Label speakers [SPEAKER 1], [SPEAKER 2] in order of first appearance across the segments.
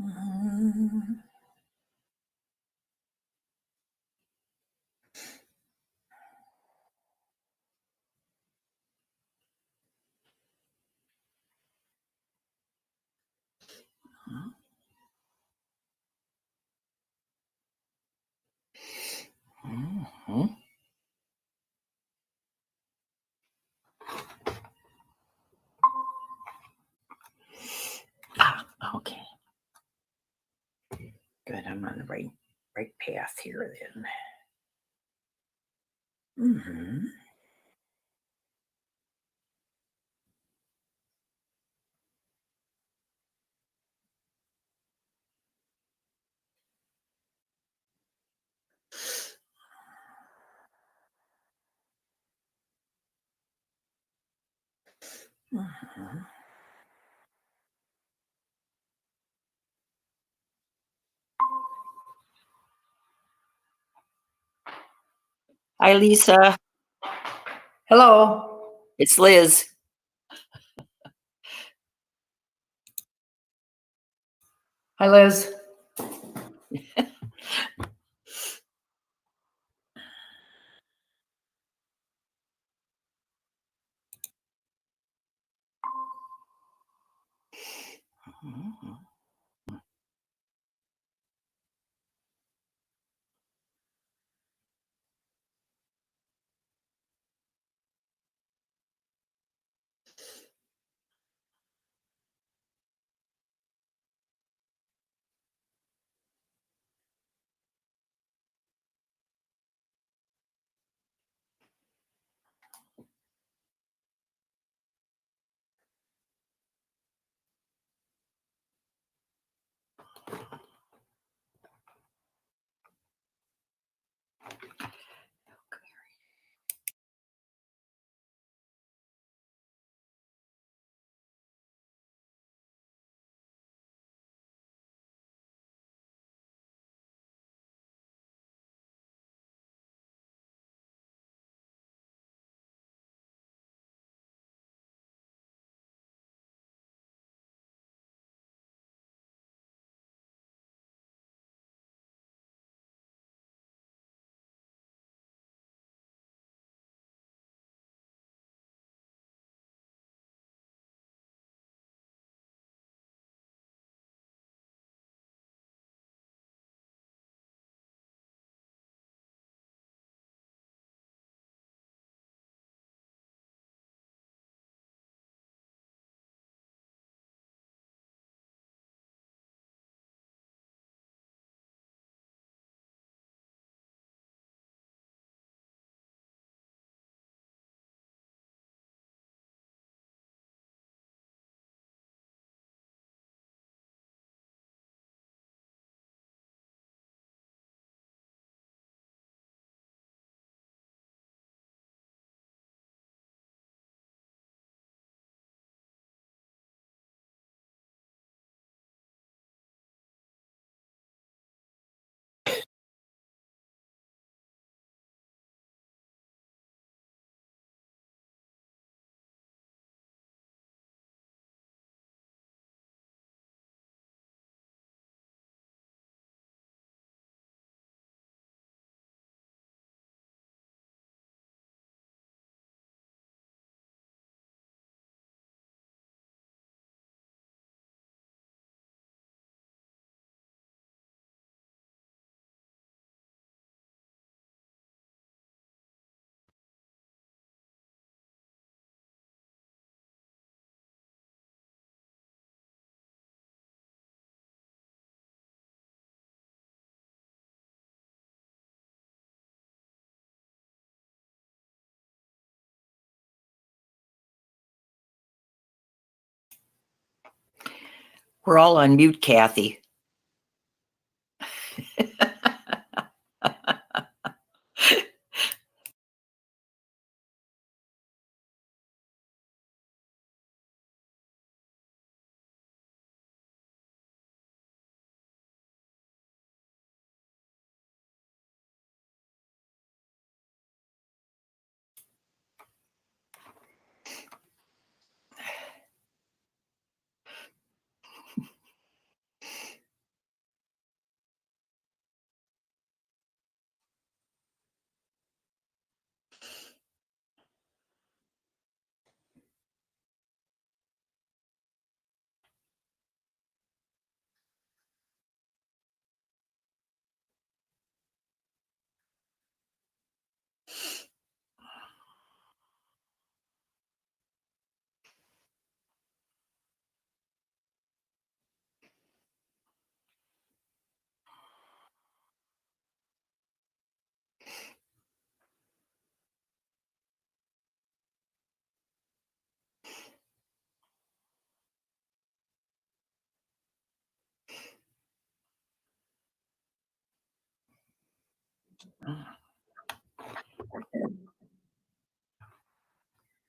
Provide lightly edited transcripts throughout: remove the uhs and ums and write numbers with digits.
[SPEAKER 1] Mm. Mhm. Okay. Good. I'm on the right path here then. Mm-hmm. Mm-hmm. Hi, Lisa.
[SPEAKER 2] Hello.
[SPEAKER 1] It's Liz.
[SPEAKER 2] Hi, Liz.
[SPEAKER 1] Mhm. We're all on mute, Kathy.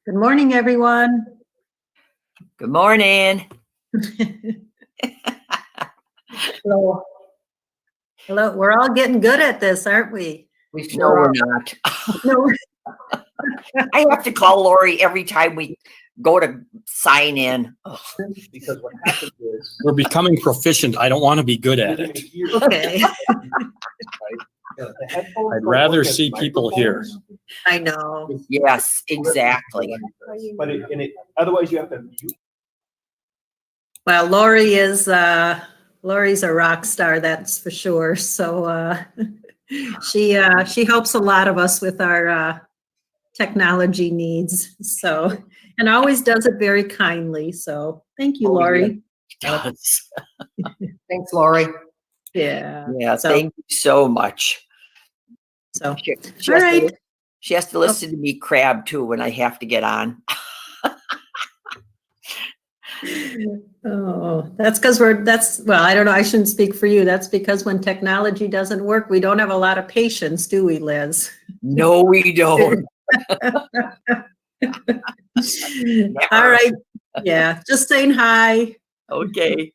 [SPEAKER 3] Good morning, everyone.
[SPEAKER 1] Good morning.
[SPEAKER 3] Hello. Hello. We're all getting good at this, aren't we?
[SPEAKER 2] We
[SPEAKER 1] No, we're not.
[SPEAKER 3] No.
[SPEAKER 1] I have to call Lori every time we go to sign in. Ugh.
[SPEAKER 4] Because what happens is.
[SPEAKER 5] We're becoming proficient. I don't want to be good at it.
[SPEAKER 3] Okay.
[SPEAKER 5] I'd rather see people here.
[SPEAKER 3] I know.
[SPEAKER 1] Yes, exactly.
[SPEAKER 4] But otherwise you have to.
[SPEAKER 3] Well, Lori's a rock star, that's for sure. So she helps a lot of us with our technology needs. So, and always does it very kindly. So thank you, Lori.
[SPEAKER 1] Does.
[SPEAKER 2] Thanks, Lori.
[SPEAKER 3] Yeah.
[SPEAKER 1] Yeah,
[SPEAKER 3] So-
[SPEAKER 1] thank you so much.
[SPEAKER 3] So,
[SPEAKER 1] She
[SPEAKER 3] all
[SPEAKER 1] has to-
[SPEAKER 3] right.
[SPEAKER 1] she has to listen to me crab too when I have to get on.
[SPEAKER 3] Oh, that's because well, I don't know. I shouldn't speak for you. That's because when technology doesn't work, we don't have a lot of patience, do we, Liz?
[SPEAKER 1] No, we don't.
[SPEAKER 3] All right. Yeah, just saying hi.
[SPEAKER 1] Okay.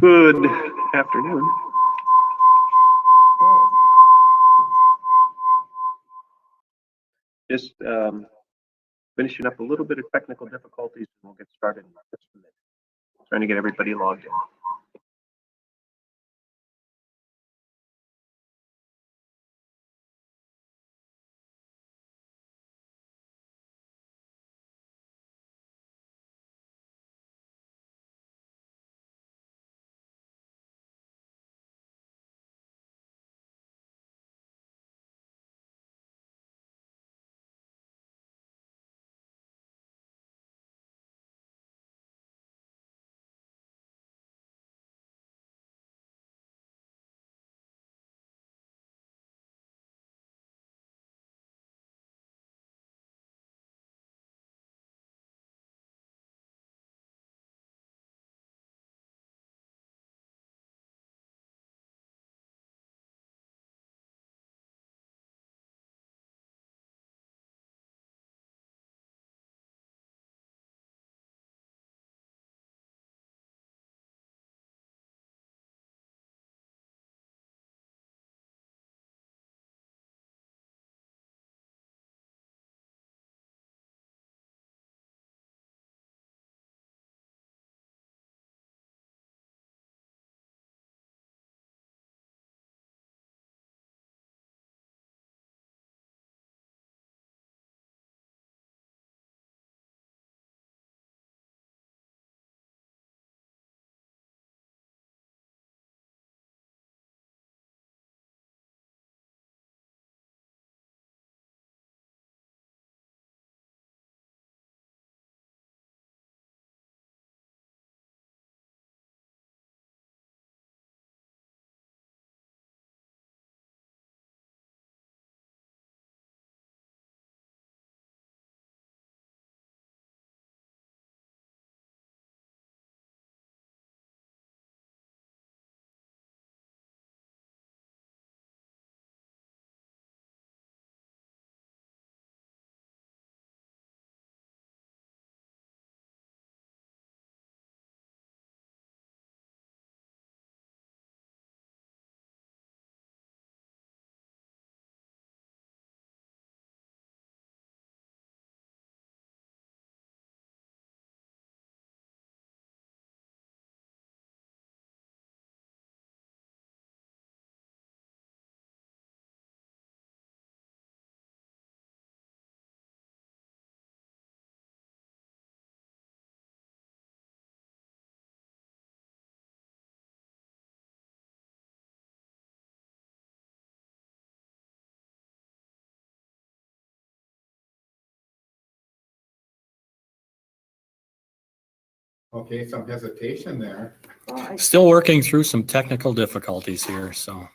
[SPEAKER 6] Good afternoon. Just finishing up a little bit of technical difficulties, and we'll get started in just a minute. Trying to get everybody logged in.
[SPEAKER 7] Okay, some hesitation there.
[SPEAKER 5] Still working through some technical difficulties here, so.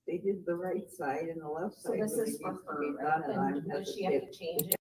[SPEAKER 2] They did the right side and the left
[SPEAKER 8] So
[SPEAKER 2] side.
[SPEAKER 8] this
[SPEAKER 2] when it
[SPEAKER 8] is for
[SPEAKER 2] needs to be
[SPEAKER 8] her,
[SPEAKER 2] done,
[SPEAKER 8] right?
[SPEAKER 2] and I'm
[SPEAKER 8] Then does she have to
[SPEAKER 2] hesitating.
[SPEAKER 8] change it?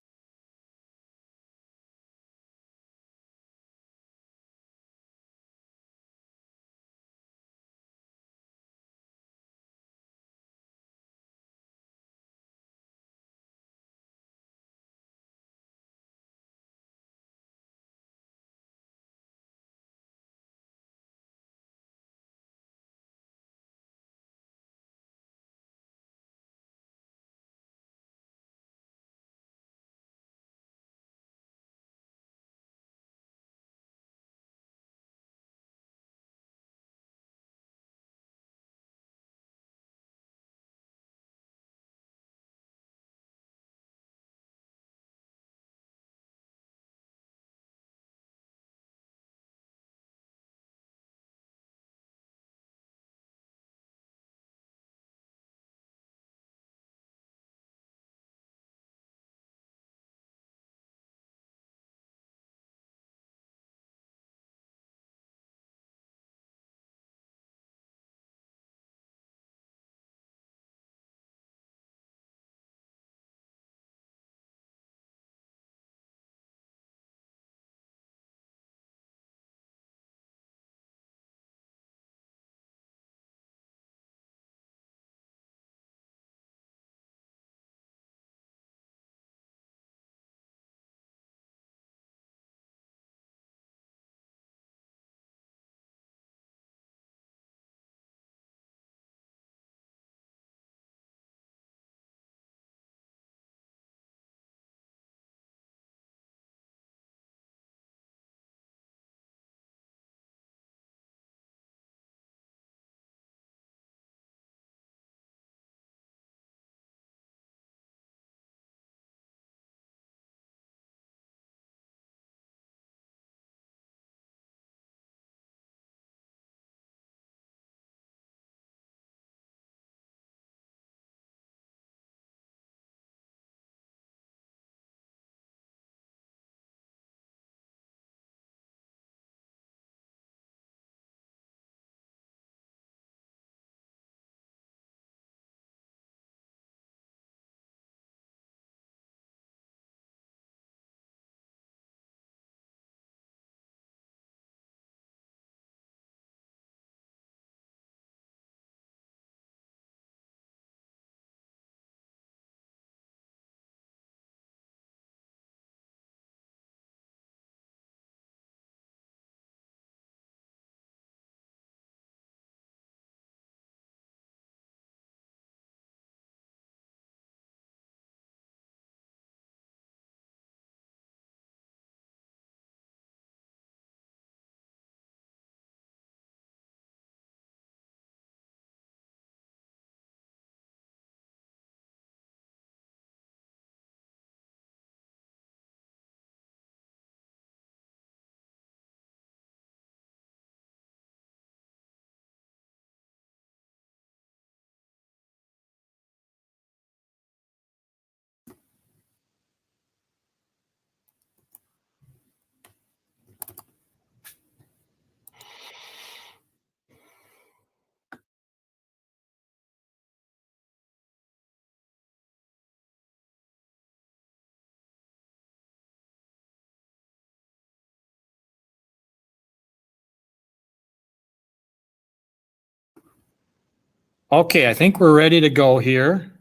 [SPEAKER 5] Okay, I think we're ready to go here.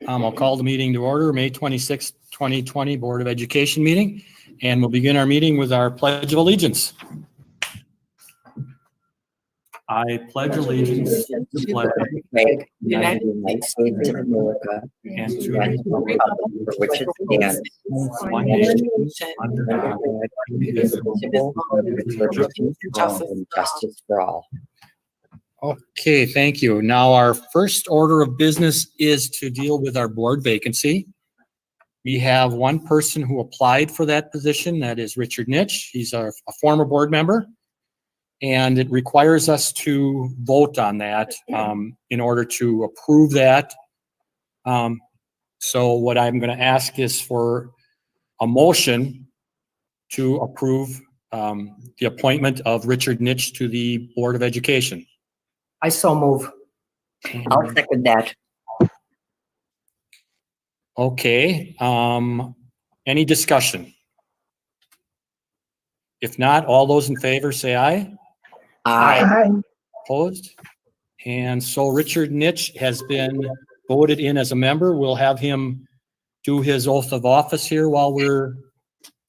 [SPEAKER 5] I'll call the meeting to order, May 26th, 2020 Board of Education meeting, and we'll begin our meeting with our Pledge of Allegiance. I pledge allegiance to the flag
[SPEAKER 1] Flag, United States of America,
[SPEAKER 5] and to
[SPEAKER 1] and
[SPEAKER 5] the
[SPEAKER 1] the republic for which it stands,
[SPEAKER 5] one nation under
[SPEAKER 1] under
[SPEAKER 5] God,
[SPEAKER 1] God, indivisible, with liberty and justice for all.
[SPEAKER 5] Okay, thank you. Now, our first order of business is to deal with our board vacancy. We have one person who applied for that position, that is Richard Nitsch. He's a former board member, and it requires us to vote on that in order to approve that. So what I'm going to ask is for a motion to approve the appointment of Richard Nitsch to the Board of Education.
[SPEAKER 1] I so move. I'll second that.
[SPEAKER 5] Okay, any discussion? If not, all those in favor say aye.
[SPEAKER 1] Aye.
[SPEAKER 5] Opposed? And so Richard Nitsch has been voted in as a member. We'll have him do his oath of office here while we're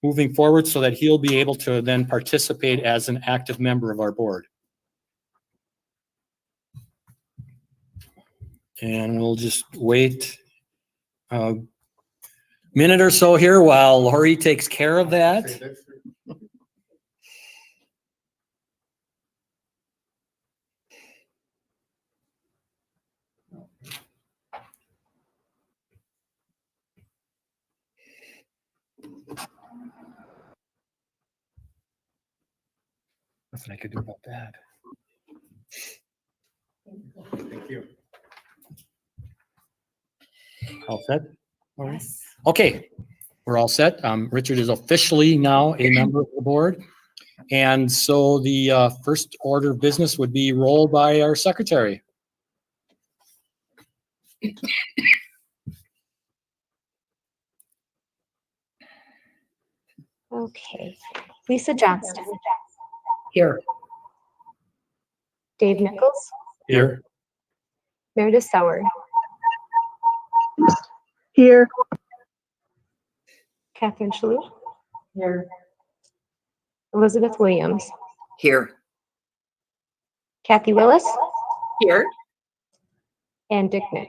[SPEAKER 5] moving forward so that he'll be able to then participate as an active member of our board. And we'll just wait a minute or so here while Lori takes care of that.
[SPEAKER 7] Okay, that's-
[SPEAKER 5] Nothing I could do about that.
[SPEAKER 7] Thank you.
[SPEAKER 5] All set? Lori? Okay, we're all set. Richard is officially now a member of the board. And so the first order of business would be roll by our secretary.
[SPEAKER 8] Okay. Lisa Johnston,
[SPEAKER 1] Here.
[SPEAKER 8] Dave Nichols,
[SPEAKER 5] Here.
[SPEAKER 8] Meredith Sauer,
[SPEAKER 9] Here.
[SPEAKER 8] Catherine Shalhoub,
[SPEAKER 2] Here.
[SPEAKER 8] Elizabeth Williams,
[SPEAKER 1] Here.
[SPEAKER 8] Kathy Willis,
[SPEAKER 1] Here.
[SPEAKER 8] and Dick Nitsch.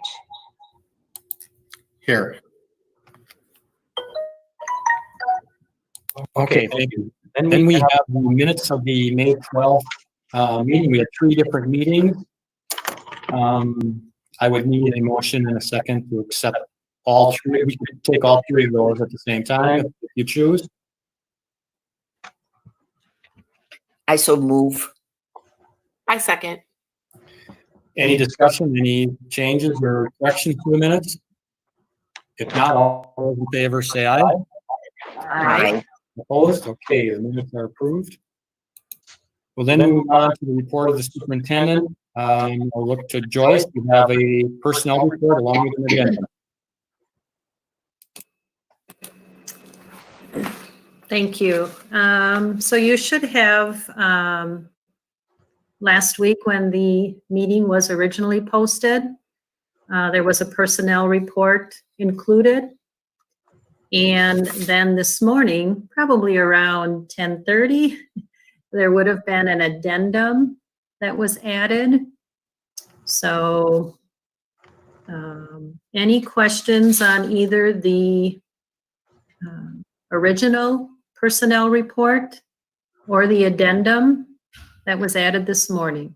[SPEAKER 7] Here.
[SPEAKER 5] Okay, thank you. And then we have the minutes of the May 12th meeting. We had 3 different meetings. I would need a motion in a second to accept all 3. We could take all 3 of those at the same time if you choose.
[SPEAKER 1] I so move.
[SPEAKER 9] I second.
[SPEAKER 5] Any discussion, any changes or corrections to the minutes? If not, all those in favor say aye.
[SPEAKER 1] Aye.
[SPEAKER 5] Opposed? Okay, the minutes are approved. We'll then move on to the report of the superintendent. I'll look to Joyce. We have a personnel report along with an agenda.
[SPEAKER 3] Thank you. So you should have, last week when the meeting was originally posted, there was a personnel report included. And then this morning, probably around 10:30, there would have been an addendum that was added. So any questions on either the original personnel report or the addendum that was added this morning?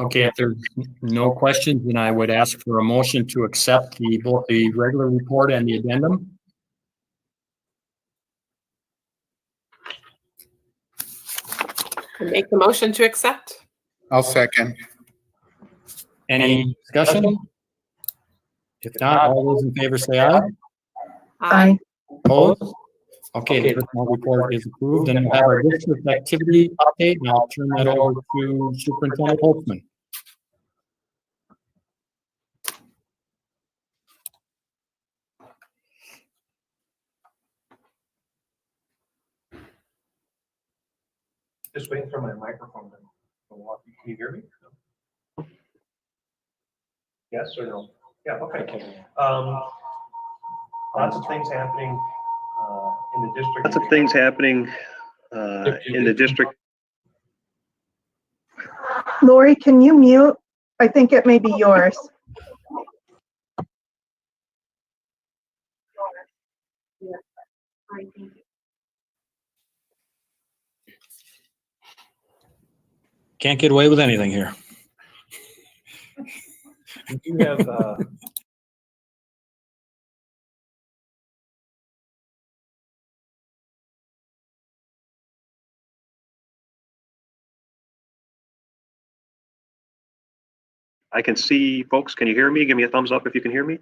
[SPEAKER 5] Okay, if there's no questions, then I would ask for a motion to accept both the regular report and the addendum.
[SPEAKER 9] Make the motion to accept.
[SPEAKER 7] I'll second.
[SPEAKER 5] Any discussion? If not, all those in favor say aye.
[SPEAKER 9] Aye.
[SPEAKER 5] Opposed? Okay, the personnel report is approved, and we'll have our district activity update, and I'll turn that over to Superintendent Holtzman.
[SPEAKER 6] Just waiting for my microphone to walk. Can you hear me? Yes or no? Yeah, okay. Lots of things happening in the district. Lots of things happening in the district.
[SPEAKER 9] Lori, can you mute? I think it may be yours.
[SPEAKER 5] Can't get away with anything here.
[SPEAKER 6] You have I can see folks. Can you hear me? Give me a thumbs up if you can hear me.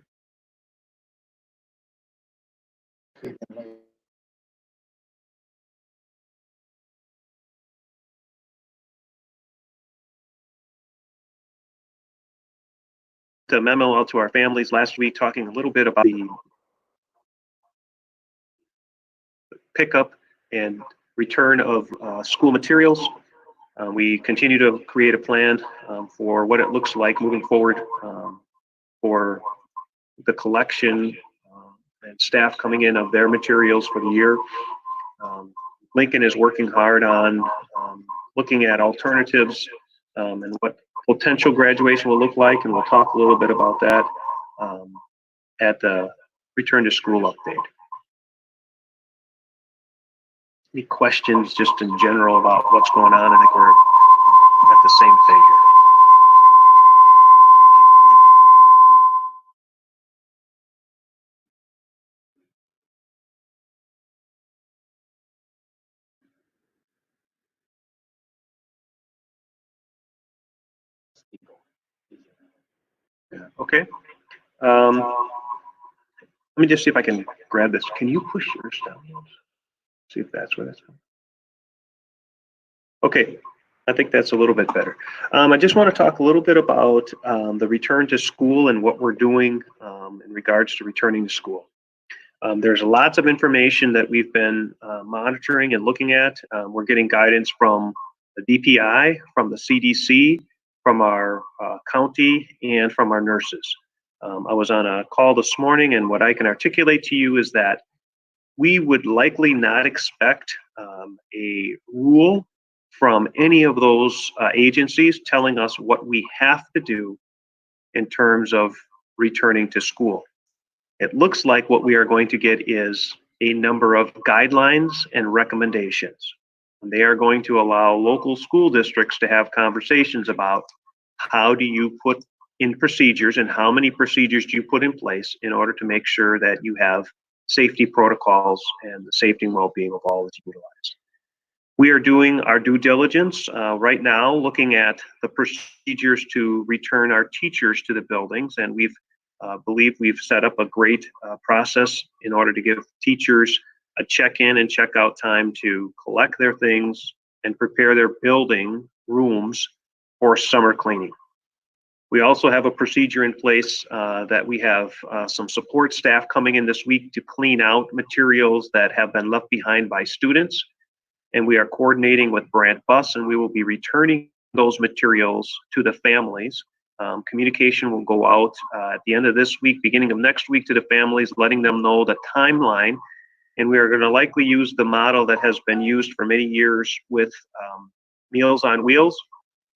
[SPEAKER 6] A memo out to our families last week talking a little bit about the pickup and return of school materials. We continue to create a plan for what it looks like moving forward for the collection and staff coming in of their materials for the year. Lincoln is working hard on looking at alternatives and what potential graduation will look like, and we'll talk a little bit about that at the return to school update. Any questions just in general about what's going on? I think we're at the same thing here. Yeah, okay. Let me just see if I can grab this. Can you push yours down? See if that's where that's from. Okay, I think that's a little bit better. I just want to talk a little bit about the return to school and what we're doing in regards to returning to school. There's lots of information that we've been monitoring and looking at. We're getting guidance from the DPI, from the CDC, from our county, and from our nurses. I was on a call this morning, and what I can articulate to you is that we would likely not expect a rule from any of those agencies telling us what we have to do in terms of returning to school. It looks like what we are going to get is a number of guidelines and recommendations. They are going to allow local school districts to have conversations about how do you put in procedures and how many procedures do you put in place in order to make sure that you have safety protocols and the safety and well-being of all that's utilized. We are doing our due diligence right now, looking at the procedures to return our teachers to the buildings, and we've believe we've set up a great process in order to give teachers a check-in and check-out time to collect their things and prepare their building rooms for summer cleaning. We also have a procedure in place that we have some support staff coming in this week to clean out materials that have been left behind by students. And we are coordinating with Brant Bus, and we will be returning those materials to the families. Communication will go out at the end of this week, beginning of next week, to the families, letting them know the timeline. And we are going to likely use the model that has been used for many years with Meals on Wheels,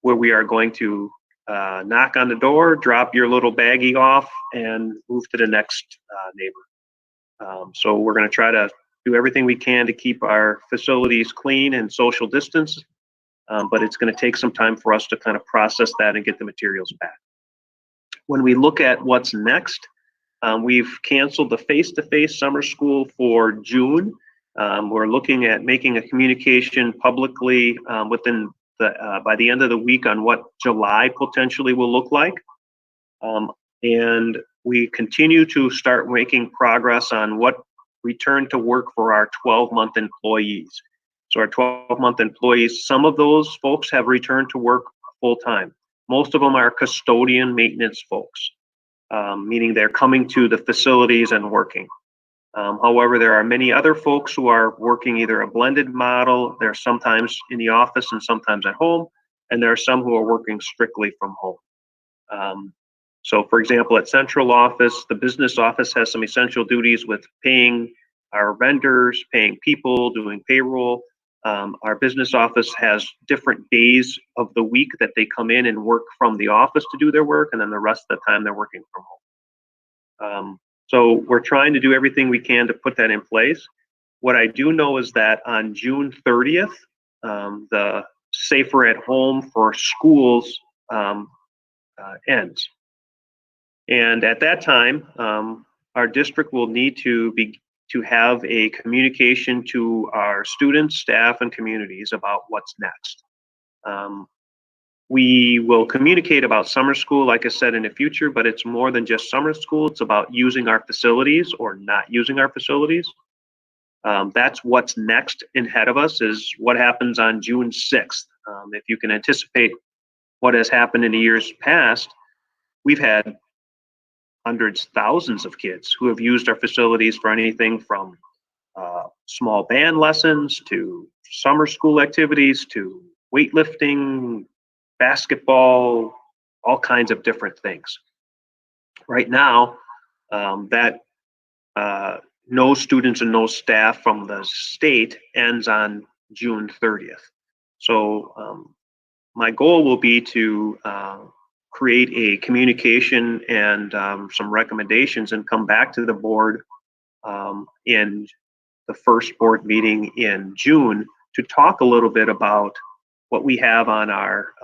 [SPEAKER 6] where we are going to knock on the door, drop your little baggie off, and move to the next neighbor. So we're going to try to do everything we can to keep our facilities clean and social distance, but it's going to take some time for us to kind of process that and get the materials back. When we look at what's next, we've canceled the face-to-face summer school for June. We're looking at making a communication publicly within by the end of the week on what July potentially will look like. And we continue to start making progress on what return to work for our 12-month employees. So our 12-month employees, some of those folks have returned to work full-time. Most of them are custodian maintenance folks, meaning they're coming to the facilities and working. However, there are many other folks who are working either a blended model. They're sometimes in the office and sometimes at home, and there are some who are working strictly from home. So for example, at central office, the business office has some essential duties with paying our vendors, paying people, doing payroll. Our business office has different days of the week that they come in and work from the office to do their work, and then the rest of the time they're working from home. So we're trying to do everything we can to put that in place. What I do know is that on June 30th, the Safer at Home for schools ends. And at that time, our district will need to have a communication to our students, staff, and communities about what's next. We will communicate about summer school, like I said, in the future, but it's more than just summer school. It's about using our facilities or not using our facilities. That's what's next ahead of us, is what happens on June 6th. If you can anticipate what has happened in the years past, we've had hundreds, thousands of kids who have used our facilities for anything from small band lessons to summer school activities to weightlifting, basketball, all kinds of different things. Right now, that no students and no staff from the state ends on June 30th. So my goal will be to create a communication and some recommendations and come back to the board in the first board meeting in June to talk a little bit about what we have on our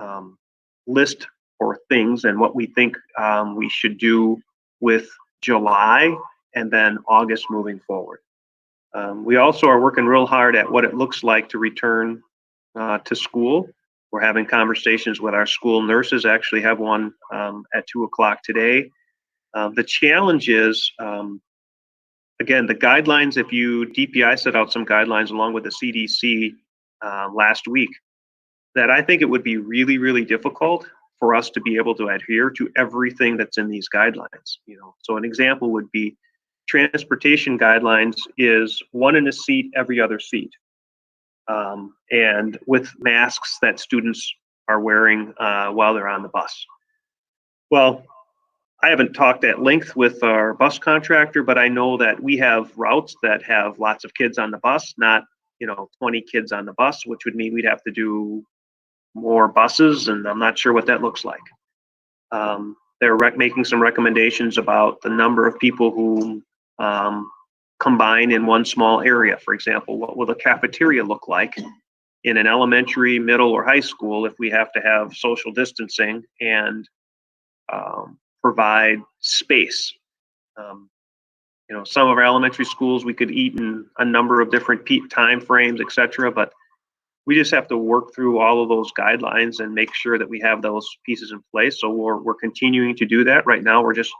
[SPEAKER 6] list for things and what we think we should do with July and then August moving forward. We also are working real hard at what it looks like to return to school. We're having conversations with our school nurses. Actually have one at 2 o'clock today. The challenge is, again, the guidelines, DPI set out some guidelines along with the CDC last week, that I think it would be really, really difficult for us to be able to adhere to everything that's in these guidelines. So an example would be transportation guidelines is 1 in a seat, every other seat. And with masks that students are wearing while they're on the bus. Well, I haven't talked at length with our bus contractor, but I know that we have routes that have lots of kids on the bus, not 20 kids on the bus, which would mean we'd have to do more buses, and I'm not sure what that looks like. They're making some recommendations about the number of people who combine in one small area. For example, what will the cafeteria look like in an elementary, middle, or high school if we have to have social distancing and provide space? Some of our elementary schools, we could eat in a number of different time frames, etc. But we just have to work through all of those guidelines and make sure that we have those pieces in place. So we're continuing to do that. Right now, we're just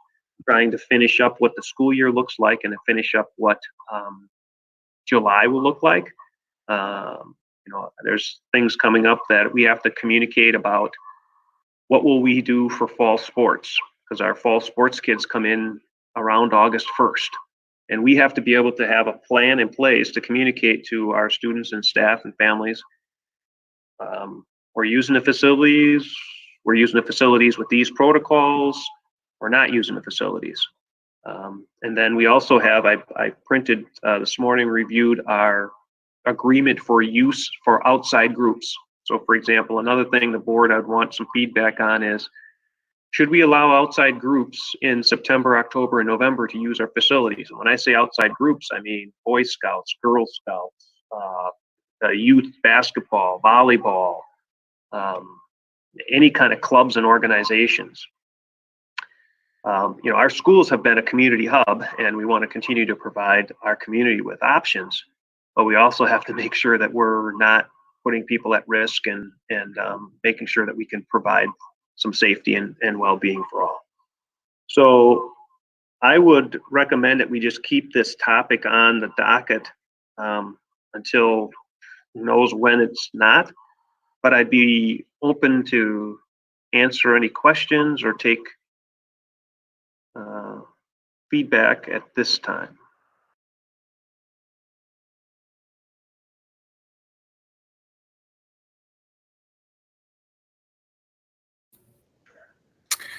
[SPEAKER 6] trying to finish up what the school year looks like and to finish up what July will look like. There's things coming up that we have to communicate about. What will we do for fall sports? Because our fall sports kids come in around August 1st. And we have to be able to have a plan in place to communicate to our students and staff and families. We're using the facilities. We're using the facilities with these protocols. We're not using the facilities. And then we also have, I printed this morning, reviewed our agreement for use for outside groups. So for example, another thing the board I'd want some feedback on is, should we allow outside groups in September, October, and November to use our facilities? And when I say outside groups, I mean Boy Scouts, Girl Scouts, youth basketball, volleyball, any kind of clubs and organizations. Our schools have been a community hub, and we want to continue to provide our community with options, but we also have to make sure that we're not putting people at risk and making sure that we can provide some safety and well-being for all. So I would recommend that we just keep this topic on the docket until who knows when it's not, but I'd be open to answer any questions or take feedback at this time.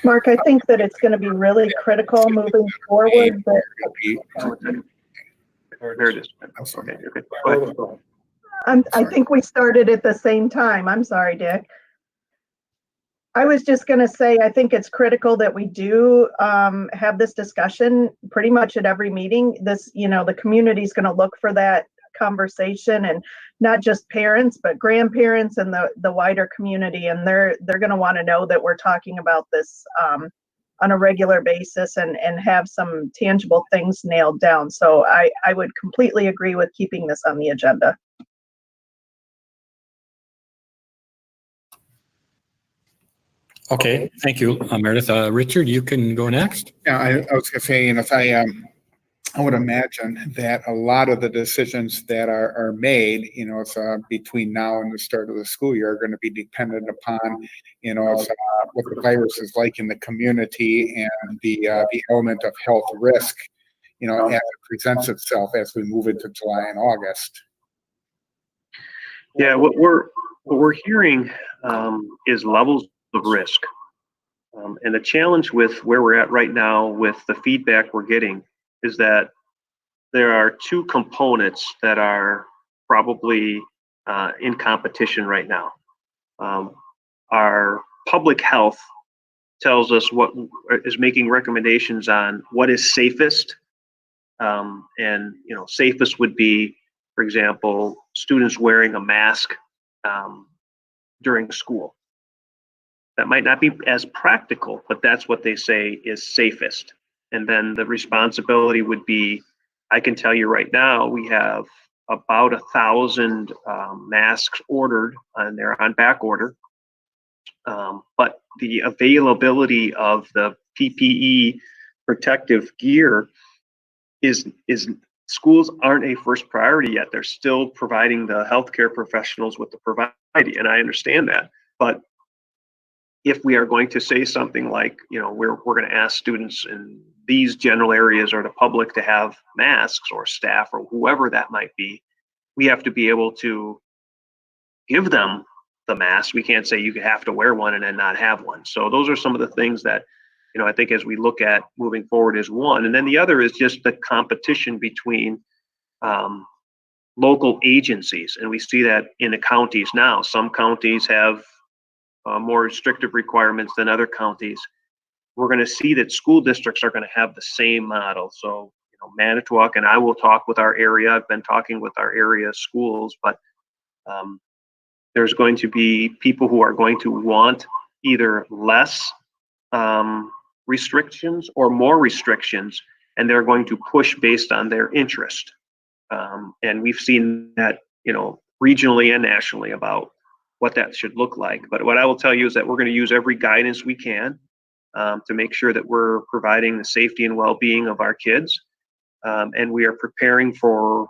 [SPEAKER 9] Mark, I think that it's going to be really critical moving forward that
[SPEAKER 6] There it is.
[SPEAKER 7] I'm sorry.
[SPEAKER 6] Okay, okay. Go ahead.
[SPEAKER 9] I think we started at the same time. I'm sorry, Dick. I was just going to say, I think it's critical that we do have this discussion pretty much at every meeting. The community's going to look for that conversation, and not just parents, but grandparents and the wider community. And they're going to want to know that we're talking about this on a regular basis and have some tangible things nailed down. So I would completely agree with keeping this on the agenda.
[SPEAKER 5] Okay, thank you, Meredith. Richard, you can go next.
[SPEAKER 7] Yeah, I was gonna say, if I would imagine that a lot of the decisions that are made, between now and the start of the school year are going to be dependent upon, what the virus is like in the community and the element of health risk, as it presents itself as we move into July and August.
[SPEAKER 6] Yeah, what we're hearing is levels of risk. And the challenge with where we're at right now with the feedback we're getting is that there are two components that are probably in competition right now. Our public health tells us what is making recommendations on what is safest. And safest would be, for example, students wearing a mask during school. That might not be as practical, but that's what they say is safest. And then the responsibility would be, I can tell you right now, we have about 1,000 masks ordered, and they're on back order. But the availability of the PPE protective gear is schools aren't a first priority yet. They're still providing the healthcare professionals with the providing, and I understand that. But if we are going to say something like, we're going to ask students in these general areas or the public to have masks, or staff or whoever that might be, we have to be able to give them the mask. We can't say you have to wear one and then not have one. So those are some of the things that, I think as we look at moving forward is one. And then the other is just the competition between local agencies. And we see that in the counties now. Some counties have more restrictive requirements than other counties. We're going to see that school districts are going to have the same model. So, Manitowoc, and I will talk with our area. I've been talking with our area schools, but there's going to be people who are going to want either less restrictions or more restrictions, and they're going to push based on their interest. And we've seen that, regionally and nationally about what that should look like. But what I will tell you is that we're going to use every guidance we can to make sure that we're providing the safety and well-being of our kids. And we are preparing for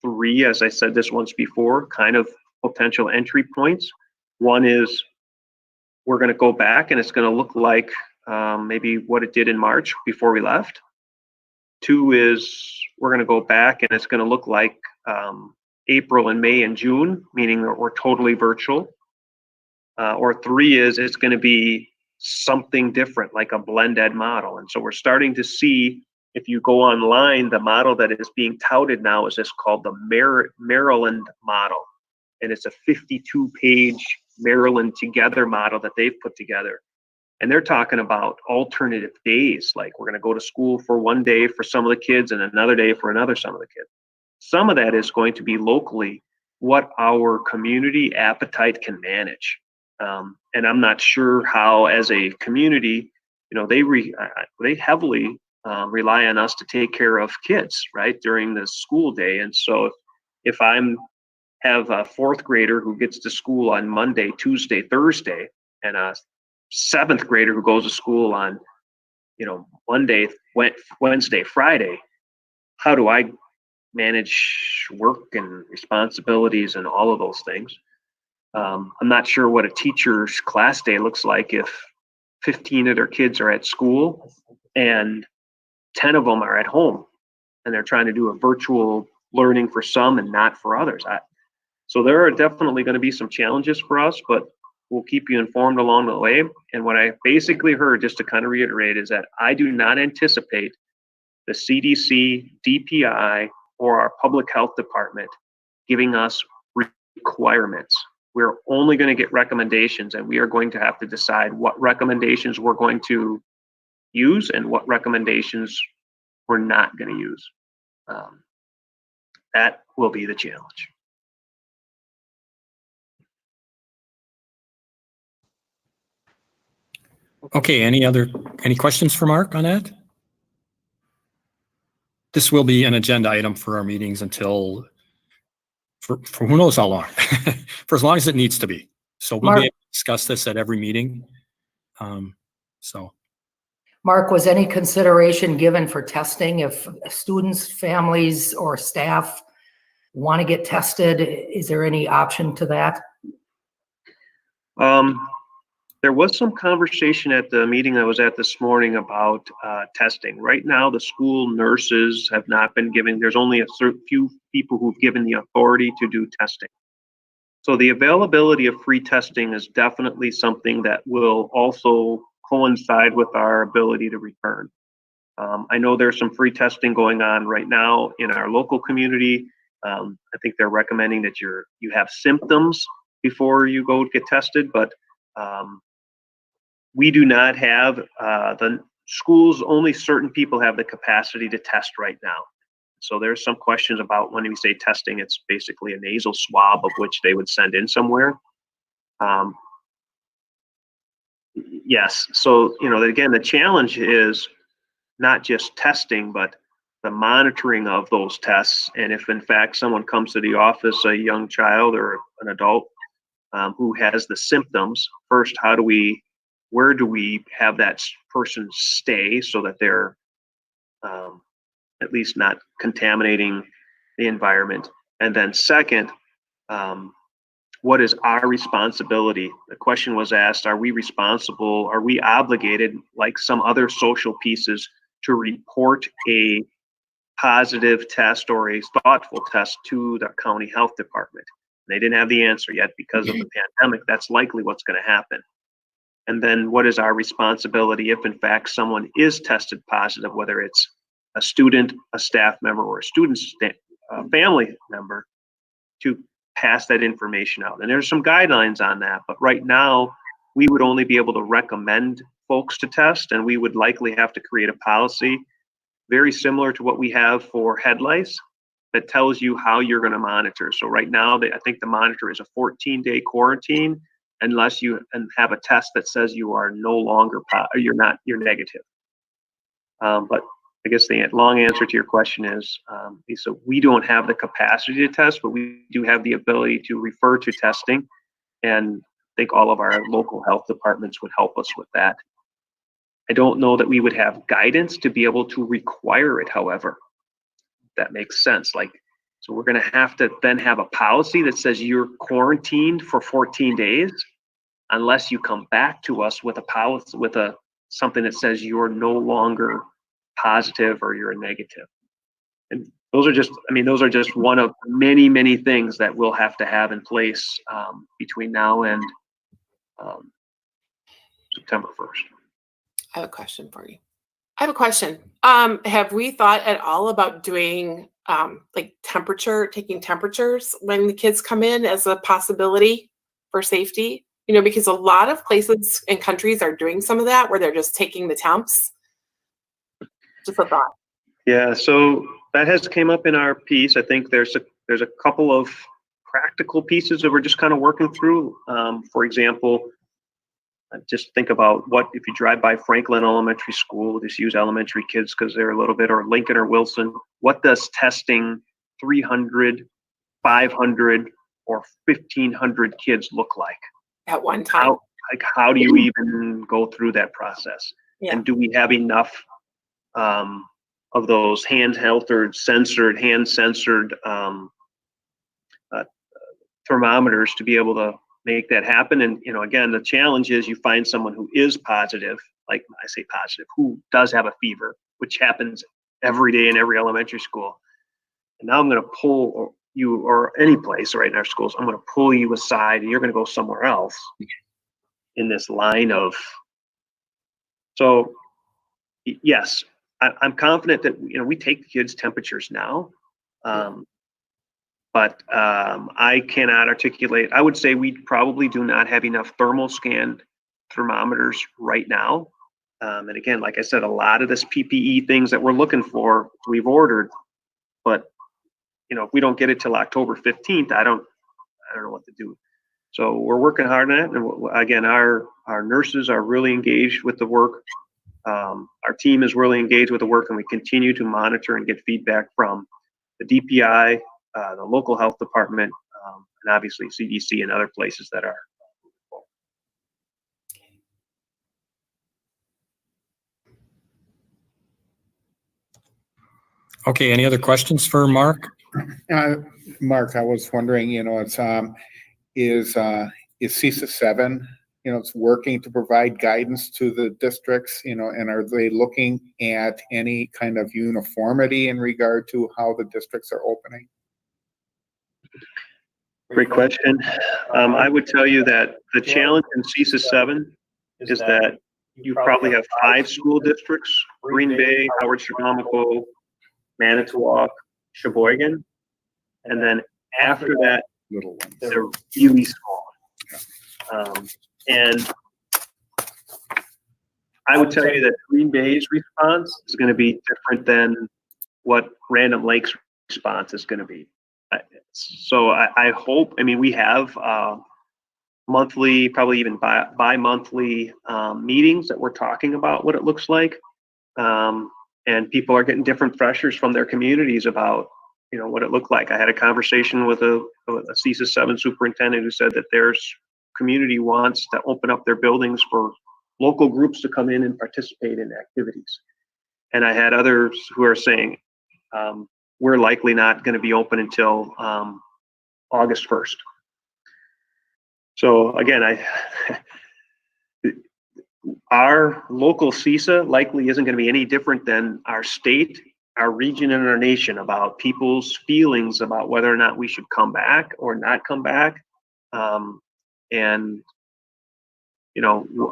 [SPEAKER 6] 3, as I said this once before, kind of potential entry points. One is we're going to go back and it's going to look like maybe what it did in March before we left. 2 is we're going to go back and it's going to look like April and May and June, meaning that we're totally virtual. Or 3 is it's going to be something different, like a blended model. And so we're starting to see, if you go online, the model that is being touted now is called the Maryland model. And it's a 52-page Maryland Together model that they've put together. And they're talking about alternative days, like we're going to go to school for one day for some of the kids and another day for some of the kids. Some of that is going to be locally what our community appetite can manage. And I'm not sure how, as a community, they heavily rely on us to take care of kids, right, during the school day. And so if I'm have a 4th grader who gets to school on Monday, Tuesday, Thursday, and a 7th grader who goes to school on, Monday, Wednesday, Friday, how do I manage work and responsibilities and all of those things? I'm not sure what a teacher's class day looks like if 15 of their kids are at school and 10 of them are at home and they're trying to do a virtual learning for some and not for others. So there are definitely going to be some challenges for us, but We'll keep you informed along the way. And what I basically heard, just to kind of reiterate, is that I do not anticipate the CDC, DPI, or our public health department giving us requirements. We're only going to get recommendations, and we are going to have to decide what recommendations we're going to use and what recommendations we're not going to use. That will be the challenge.
[SPEAKER 5] Okay, any questions for Mark on that? This will be an agenda item for our meetings until, for who knows how long, for as long as it needs to be. So we'll
[SPEAKER 1] Mark-
[SPEAKER 5] be able to discuss this at every meeting. So,
[SPEAKER 10] Mark, was any consideration given for testing if students, families, or staff want to get tested? Is there any option to that?
[SPEAKER 6] There was some conversation at the meeting I was at this morning about testing. Right now, the school nurses have not been giving, there's only a few people who've given the authority to do testing. So the availability of free testing is definitely something that will also coincide with our ability to return. I know there's some free testing going on right now in our local community. I think they're recommending that you have symptoms before you go get tested, but we do not have, the schools, only certain people have the capacity to test right now. So there's some questions about when we say testing, it's basically a nasal swab of which they would send in somewhere. Yes, so, again, the challenge is not just testing, but the monitoring of those tests. And if in fact someone comes to the office, a young child or an adult who has the symptoms, first, where do we have that person stay so that they're at least not contaminating the environment? And then second, what is our responsibility? The question was asked, are we responsible, are we obligated, like some other social pieces, to report a positive test or a thoughtful test to the county health department? They didn't have the answer yet because of the pandemic. That's likely what's going to happen. And then what is our responsibility if in fact someone is tested positive, whether it's a student, a staff member, or a student's family member, to pass that information out? And there's some guidelines on that, but right now we would only be able to recommend folks to test, and we would likely have to create a policy very similar to what we have for head lice that tells you how you're going to monitor. So right now, I think the monitor is a 14-day quarantine unless you have a test that says you are no longer, you're negative. But I guess the long answer to your question is, Lisa, we don't have the capacity to test, but we do have the ability to refer to testing. And I think all of our local health departments would help us with that. I don't know that we would have guidance to be able to require it, however. That makes sense. So we're going to have to then have a policy that says you're quarantined for 14 days unless you come back to us with a policy, with something that says you're no longer positive or you're a negative. And those are just one of many, many things that we'll have to have in place between now and September 1st.
[SPEAKER 11] I have a question for you. Have we thought at all about doing taking temperatures when the kids come in as a possibility for safety? Because a lot of places and countries are doing some of that where they're just taking the temps. Just a thought.
[SPEAKER 6] Yeah, so that has came up in our piece. I think there's a couple of practical pieces that we're just kind of working through. For example, just think about what if you drive by Franklin Elementary School, just use elementary kids because they're a little bit, or Lincoln or Wilson. What does testing 300, 500, or 1,500 kids look like
[SPEAKER 11] at one time?
[SPEAKER 6] How do you even go through that process?
[SPEAKER 11] Yeah.
[SPEAKER 6] And do we have enough of those hand-held or hand-censored thermometers to be able to make that happen? And again, the challenge is you find someone who is positive, like I say positive, who does have a fever, which happens every day in every elementary school. And now I'm going to pull you, or any place right in our schools, I'm going to pull you aside and you're going to go somewhere else. in this line of, so yes, I'm confident that, we take the kids' temperatures now. But I cannot articulate, I would say we probably do not have enough thermal scan thermometers right now. And again, like I said, a lot of this PPE things that we're looking for, we've ordered, but if we don't get it till October 15th, I don't know what to do. So we're working hard on it. And again, our nurses are really engaged with the work. Our team is really engaged with the work, and we continue to monitor and get feedback from the DPI, the local health department, and obviously CDC and other places that are.
[SPEAKER 5] Okay, any other questions for Mark?
[SPEAKER 7] Mark, I was wondering, it's, is CISA 7, it's working to provide guidance to the districts, and are they looking at any kind of uniformity in regard to how the districts are opening?
[SPEAKER 6] Great question. I would tell you that the challenge in CISA 7 is that you probably have 5 school districts: Green Bay, Howard Sugarmico, Manitowoc, Sheboygan, and then after that,
[SPEAKER 7] Little ones.
[SPEAKER 6] they're really small. And I would tell you that Green Bay's response is going to be different than what Random Lake's response is going to be. So I hope, we have monthly, probably even bi-monthly meetings that we're talking about what it looks like. And people are getting different pressures from their communities about, what it looked like. I had a conversation with a CISA 7 superintendent who said that their community wants to open up their buildings for local groups to come in and participate in activities. And I had others who are saying, we're likely not going to be open until August 1st. So again, our local CISA likely isn't going to be any different than our state, our region, and our nation about people's feelings about whether or not we should come back or not come back. And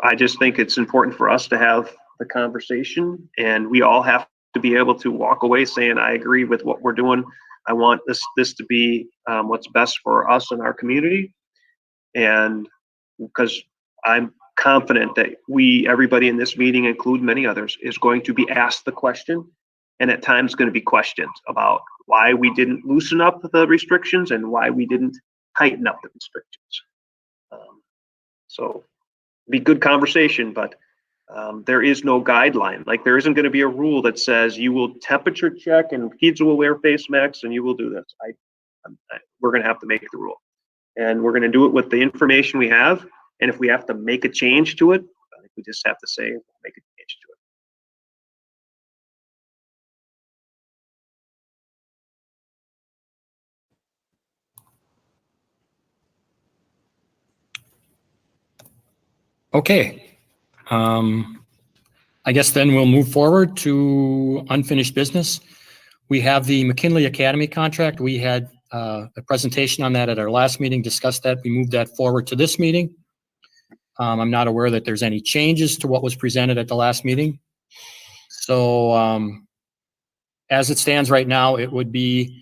[SPEAKER 6] I just think it's important for us to have the conversation, and we all have to be able to walk away saying, I agree with what we're doing. I want this to be what's best for us and our community. And because I'm confident that everybody in this meeting, include many others, is going to be asked the question, and at times going to be questioned about why we didn't loosen up the restrictions and why we didn't tighten up the restrictions. So be good conversation, but there is no guideline. Like, there isn't going to be a rule that says you will temperature check and kids will wear face masks and you will do this. We're going to have to make the rule, and we're going to do it with the information we have. And if we have to make a change to it, I think we just have to say, make a change to it.
[SPEAKER 5] Okay. I guess then we'll move forward to unfinished business. We have the McKinley Academy contract. We had a presentation on that at our last meeting, discussed that. We moved that forward to this meeting. I'm not aware that there's any changes to what was presented at the last meeting. So as it stands right now, it would be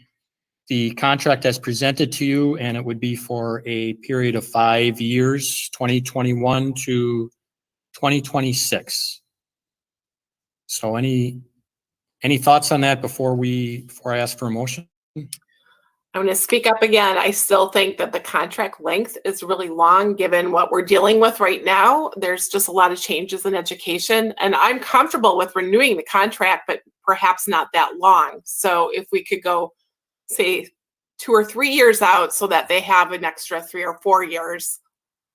[SPEAKER 5] the contract as presented to you, and it would be for a period of 5 years, 2021 to 2026. So any thoughts on that before I ask for a motion?
[SPEAKER 11] I'm going to speak up again. I still think that the contract length is really long given what we're dealing with right now. There's just a lot of changes in education, and I'm comfortable with renewing the contract, but perhaps not that long. So if we could go, say, 2 or 3 years out so that they have an extra 3 or 4 years,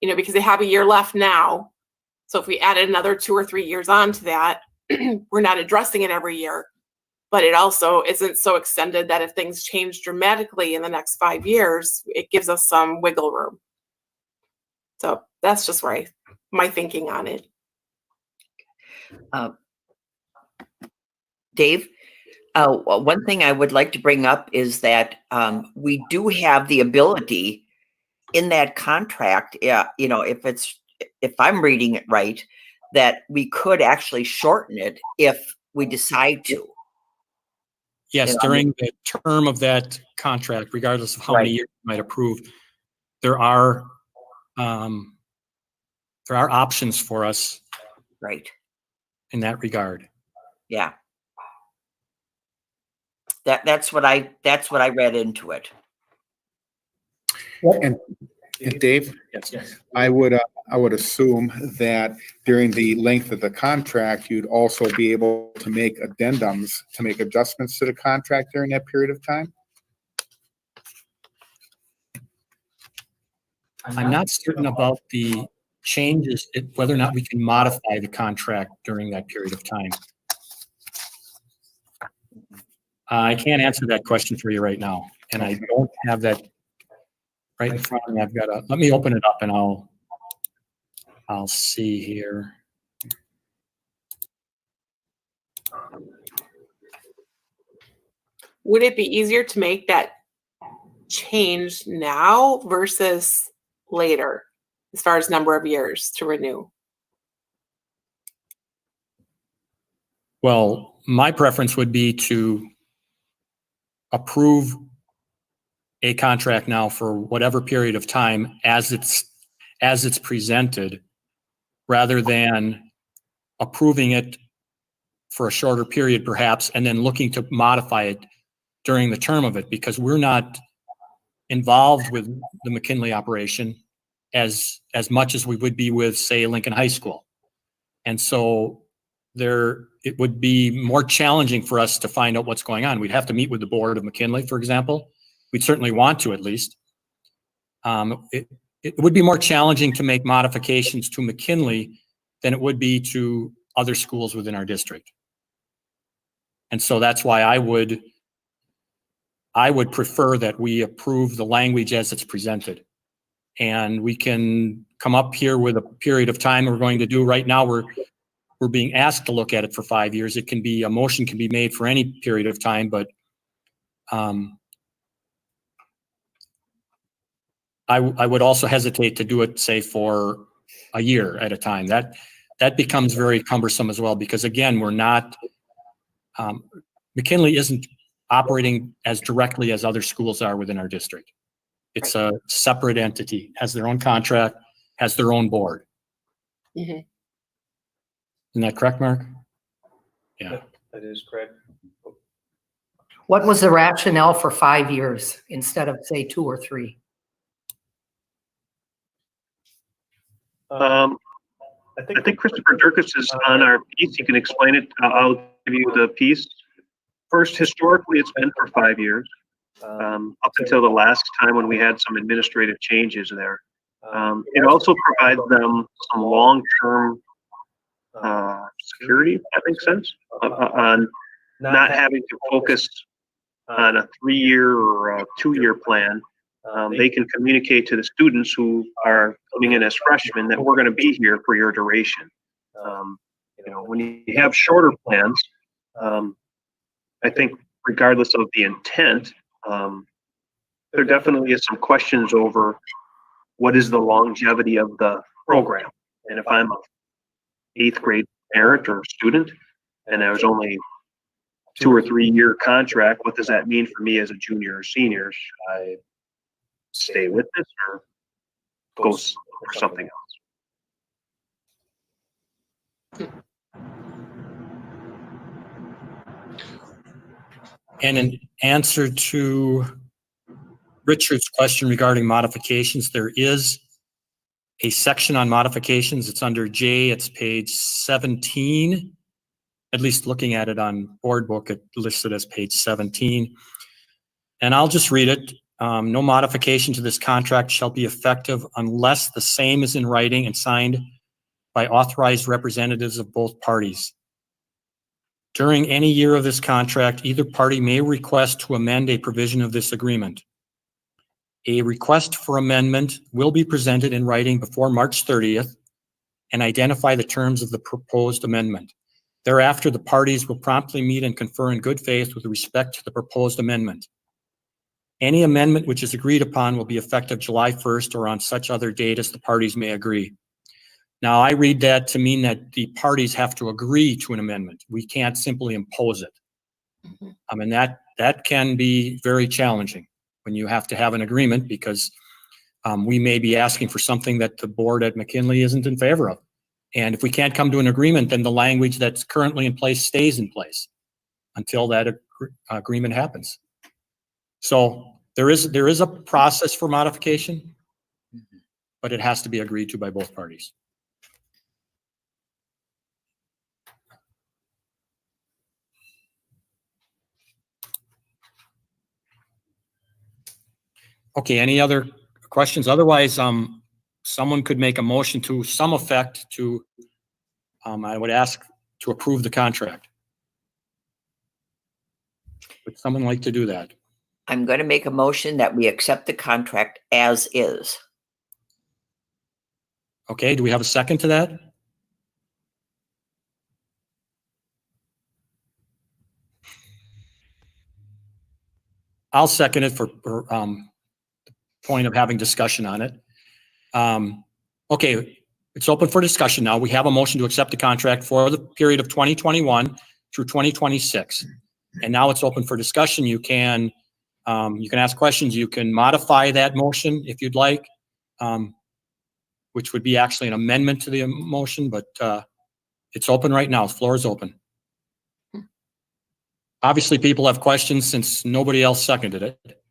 [SPEAKER 11] because they have a year left now. So if we added another 2 or 3 years onto that, we're not addressing it every year. But it also isn't so extended that if things change dramatically in the next 5 years, it gives us some wiggle room. So that's just my thinking on it.
[SPEAKER 1] Dave, one thing I would like to bring up is that we do have the ability in that contract, if if I'm reading it right, that we could actually shorten it if we decide to.
[SPEAKER 5] Yes,
[SPEAKER 1] And
[SPEAKER 5] during the term of that contract, regardless of how many
[SPEAKER 1] Right.
[SPEAKER 5] years you might approve, there are options for us
[SPEAKER 1] Right.
[SPEAKER 5] in that regard.
[SPEAKER 1] Yeah. That's what I read into it.
[SPEAKER 7] And Dave,
[SPEAKER 5] Yes.
[SPEAKER 7] I would assume that during the length of the contract, you'd also be able to make addendums, to make adjustments to the contract during that period of time?
[SPEAKER 5] I'm not certain about the changes, whether or not we can modify the contract during that period of time. I can't answer that question for you right now, and I don't have that right in front of me. Let me open it up and I'll see here.
[SPEAKER 11] Would it be easier to make that change now versus later, as far as number of years to renew?
[SPEAKER 5] Well, my preference would be to approve a contract now for whatever period of time as it's presented, rather than approving it for a shorter period perhaps, and then looking to modify it during the term of it, because we're not involved with the McKinley operation as much as we would be with, say, Lincoln High School. And so it would be more challenging for us to find out what's going on. We'd have to meet with the board of McKinley, for example. We'd certainly want to, at least. It would be more challenging to make modifications to McKinley than it would be to other schools within our district. And so that's why I would prefer that we approve the language as it's presented. And we can come up here with a period of time we're going to do. Right now, we're being asked to look at it for 5 years. A motion can be made for any period of time, but I would also hesitate to do it, say, for a year at a time. That becomes very cumbersome as well, because again, we're not, McKinley isn't operating as directly as other schools are within our district. It's a separate entity, has their own contract, has their own board.
[SPEAKER 11] Mm-hmm.
[SPEAKER 5] Isn't that correct, Mark? Yeah.
[SPEAKER 4] That is correct.
[SPEAKER 10] What was the rationale for 5 years instead of, say, 2 or 3?
[SPEAKER 6] I think Christopher Durkis is on our piece. He can explain it. I'll give you the piece. First, historically, it's been for 5 years, up until the last time when we had some administrative changes there. It also provides them some long-term security, if that makes sense, on not having to focus on a 3-year or a 2-year plan. They can communicate to the students who are coming in as freshmen that we're going to be here for your duration. When you have shorter plans, I think regardless of the intent, there definitely is some questions over what is the longevity of the program. And if I'm a 8th grade parent or student and there's only 2 or 3 year contract, what does that mean for me as a junior or senior? Should I stay with this or go for something else?
[SPEAKER 5] And in answer to Richard's question regarding modifications, there is a section on modifications. It's under J, it's page 17. At least looking at it on board book, it listed as page 17. And I'll just read it. No modification to this contract shall be effective unless the same is in writing and signed by authorized representatives of both parties. During any year of this contract, either party may request to amend a provision of this agreement. A request for amendment will be presented in writing before March 30th and identify the terms of the proposed amendment. Thereafter, the parties will promptly meet and confer in good faith with respect to the proposed amendment. Any amendment which is agreed upon will be effective July 1st or on such other date as the parties may agree. Now, I read that to mean that the parties have to agree to an amendment. We can't simply impose it.
[SPEAKER 11] Mhm.
[SPEAKER 5] I mean, that can be very challenging when you have to have an agreement because we may be asking for something that the board at McKinley isn't in favor of. And if we can't come to an agreement, then the language that's currently in place stays in place until that agreement happens. So there is a process for modification, but it has to be agreed to by both parties. Okay, any other questions? Otherwise, someone could make a motion to some effect to, I would ask to approve the contract. Would someone like to do that?
[SPEAKER 1] I'm going to make a motion that we accept the contract as is.
[SPEAKER 5] Okay, do we have a second to that? I'll second it for point of having discussion on it. Okay, it's open for discussion now. We have a motion to accept the contract for the period of 2021 through 2026. And now it's open for discussion. You can ask questions. You can modify that motion if you'd like, which would be actually an amendment to the motion, but it's open right now. The floor is open. Obviously, people have questions since nobody else seconded it.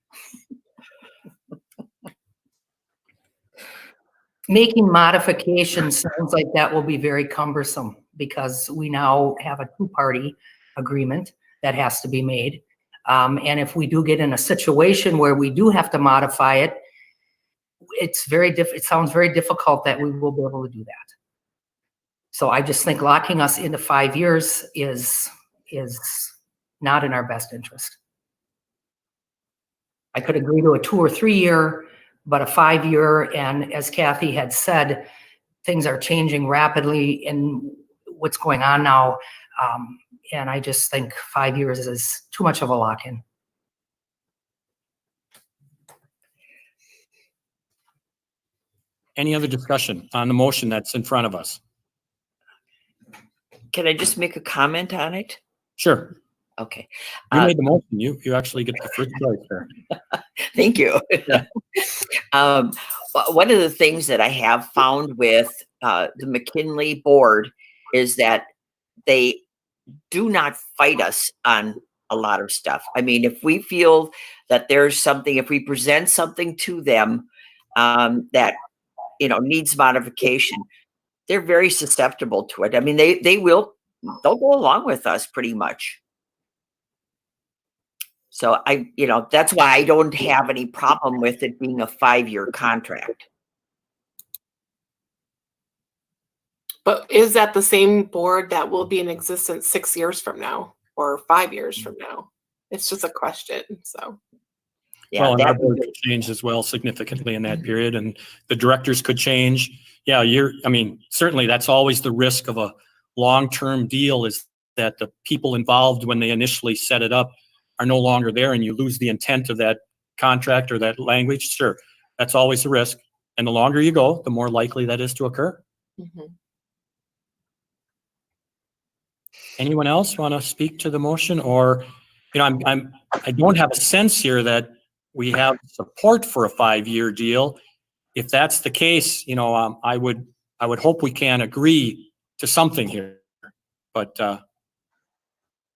[SPEAKER 10] Making modifications sounds like that will be very cumbersome because we now have a two-party agreement that has to be made. And if we do get in a situation where we do have to modify it, it sounds very difficult that we will be able to do that. So I just think locking us into 5 years is not in our best interest. I could agree to a 2 or 3 year, but a 5 year, and as Kathy had said, things are changing rapidly in what's going on now. And I just think 5 years is too much of a lock-in.
[SPEAKER 5] Any other discussion on the motion that's in front of us?
[SPEAKER 1] Can I just make a comment on it?
[SPEAKER 5] Sure.
[SPEAKER 1] Okay.
[SPEAKER 5] You made the motion. You actually get the first choice there.
[SPEAKER 1] Thank you.
[SPEAKER 5] Yeah.
[SPEAKER 1] One of the things that I have found with the McKinley board is that they do not fight us on a lot of stuff. I mean, if we feel that there's something, if we present something to them that, needs modification, they're very susceptible to it. I mean, they'll go along with us pretty much. So that's why I don't have any problem with it being a 5-year contract.
[SPEAKER 11] But is that the same board that will be in existence 6 years from now or 5 years from now? It's just a question. So,
[SPEAKER 1] Yeah,
[SPEAKER 5] well, and our board could change as well significantly in that period, and the directors could change. Yeah, certainly that's always the risk of a long-term deal, is that the people involved when they initially set it up are no longer there and you lose the intent of that contract or that language. Sure, that's always a risk. And the longer you go, the more likely that is to occur.
[SPEAKER 11] mhm.
[SPEAKER 5] Anyone else want to speak to the motion? Or, I don't have a sense here that we have support for a 5-year deal. If that's the case, I would hope we can agree to something here. But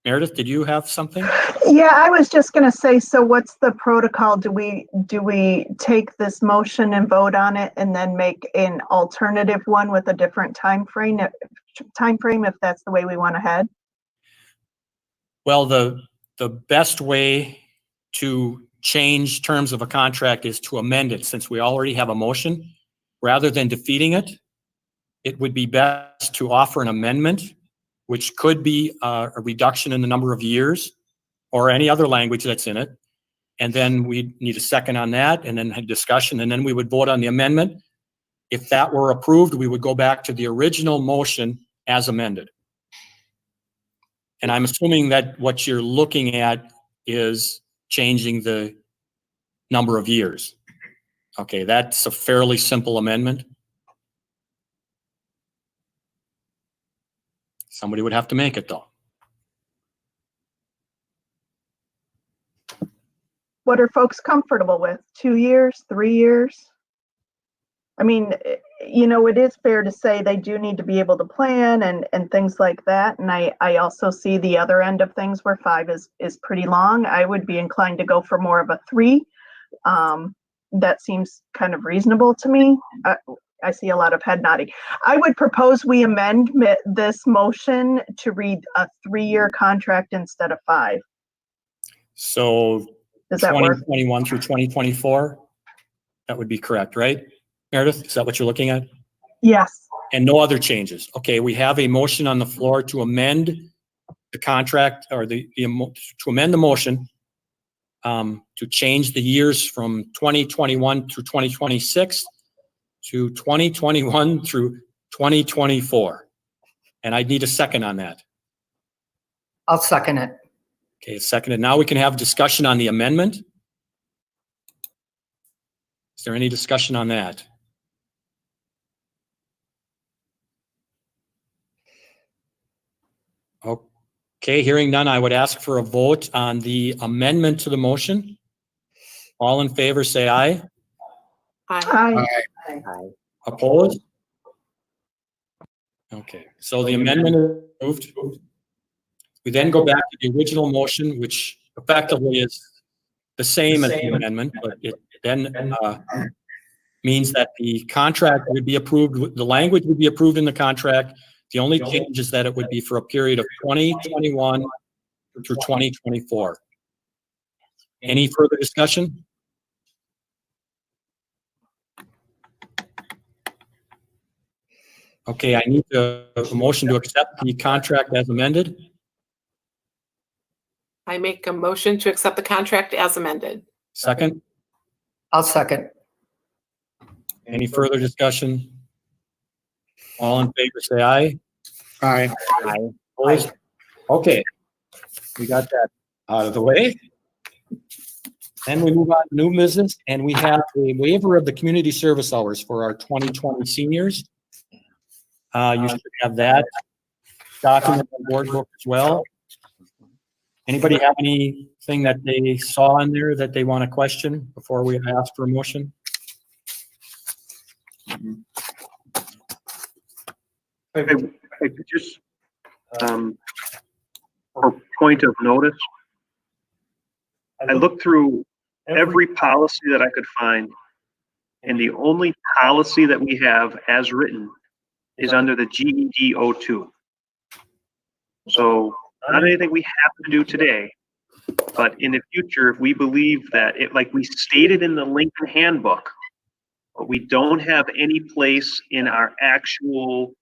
[SPEAKER 5] Meredith, did you have something?
[SPEAKER 9] Yeah, I was just going to say, so what's the protocol? Do we take this motion and vote on it and then make an alternative one with a different time frame if that's the way we want to head?
[SPEAKER 5] Well, the best way to change terms of a contract is to amend it. Since we already have a motion, rather than defeating it, it would be best to offer an amendment, which could be a reduction in the number of years or any other language that's in it. And then we need a second on that and then have discussion, and then we would vote on the amendment. If that were approved, we would go back to the original motion as amended. And I'm assuming that what you're looking at is changing the number of years. Okay, that's a fairly simple amendment. Somebody would have to make it though.
[SPEAKER 9] What are folks comfortable with? 2 years, 3 years? I mean, it is fair to say they do need to be able to plan and things like that. And I also see the other end of things where 5 is pretty long. I would be inclined to go for more of a 3. That seems kind of reasonable to me. I see a lot of head nodding. I would propose we amend this motion to read a 3-year contract instead of 5.
[SPEAKER 5] So
[SPEAKER 9] Does that work?
[SPEAKER 5] 2021 through 2024, that would be correct, right? Meredith, is that what you're looking at?
[SPEAKER 9] Yes.
[SPEAKER 5] And no other changes. Okay, we have a motion on the floor to amend the contract or to amend the motion to change the years from 2021 through 2026 to 2021 through 2024. And I need a second on that.
[SPEAKER 10] I'll second it.
[SPEAKER 5] Okay, it's seconded. Now we can have discussion on the amendment. Is there any discussion on that? Okay, hearing none, I would ask for a vote on the amendment to the motion. All in favor, say aye.
[SPEAKER 11] Aye.
[SPEAKER 9] Aye.
[SPEAKER 5] Opposed? Okay, so the amendment is approved. We then go back to the original motion, which effectively is the same as the amendment, but it then means that the contract would be approved, the language would be approved in the contract. The only change is that it would be for a period of 2021 through 2024. Any further discussion? Okay, I need a motion to accept the contract as amended.
[SPEAKER 11] I make a motion to accept the contract as amended.
[SPEAKER 5] Second,
[SPEAKER 10] I'll second.
[SPEAKER 5] any further discussion? All in favor, say aye.
[SPEAKER 7] Aye.
[SPEAKER 5] Opposed? Okay, we got that out of the way. Then we move on to new business, and we have a waiver of the community service hours for our 2020 seniors. You should have that document on the board book as well. Anybody have anything that they saw in there that they want to question before we ask for a motion?
[SPEAKER 6] I could just, for point of notice, I looked through every policy that I could find, and the only policy that we have as written is under the GED 02. So not anything we have to do today, but in the future, if we believe that it, like we stated in the Lincoln handbook, but we don't have any place in our actual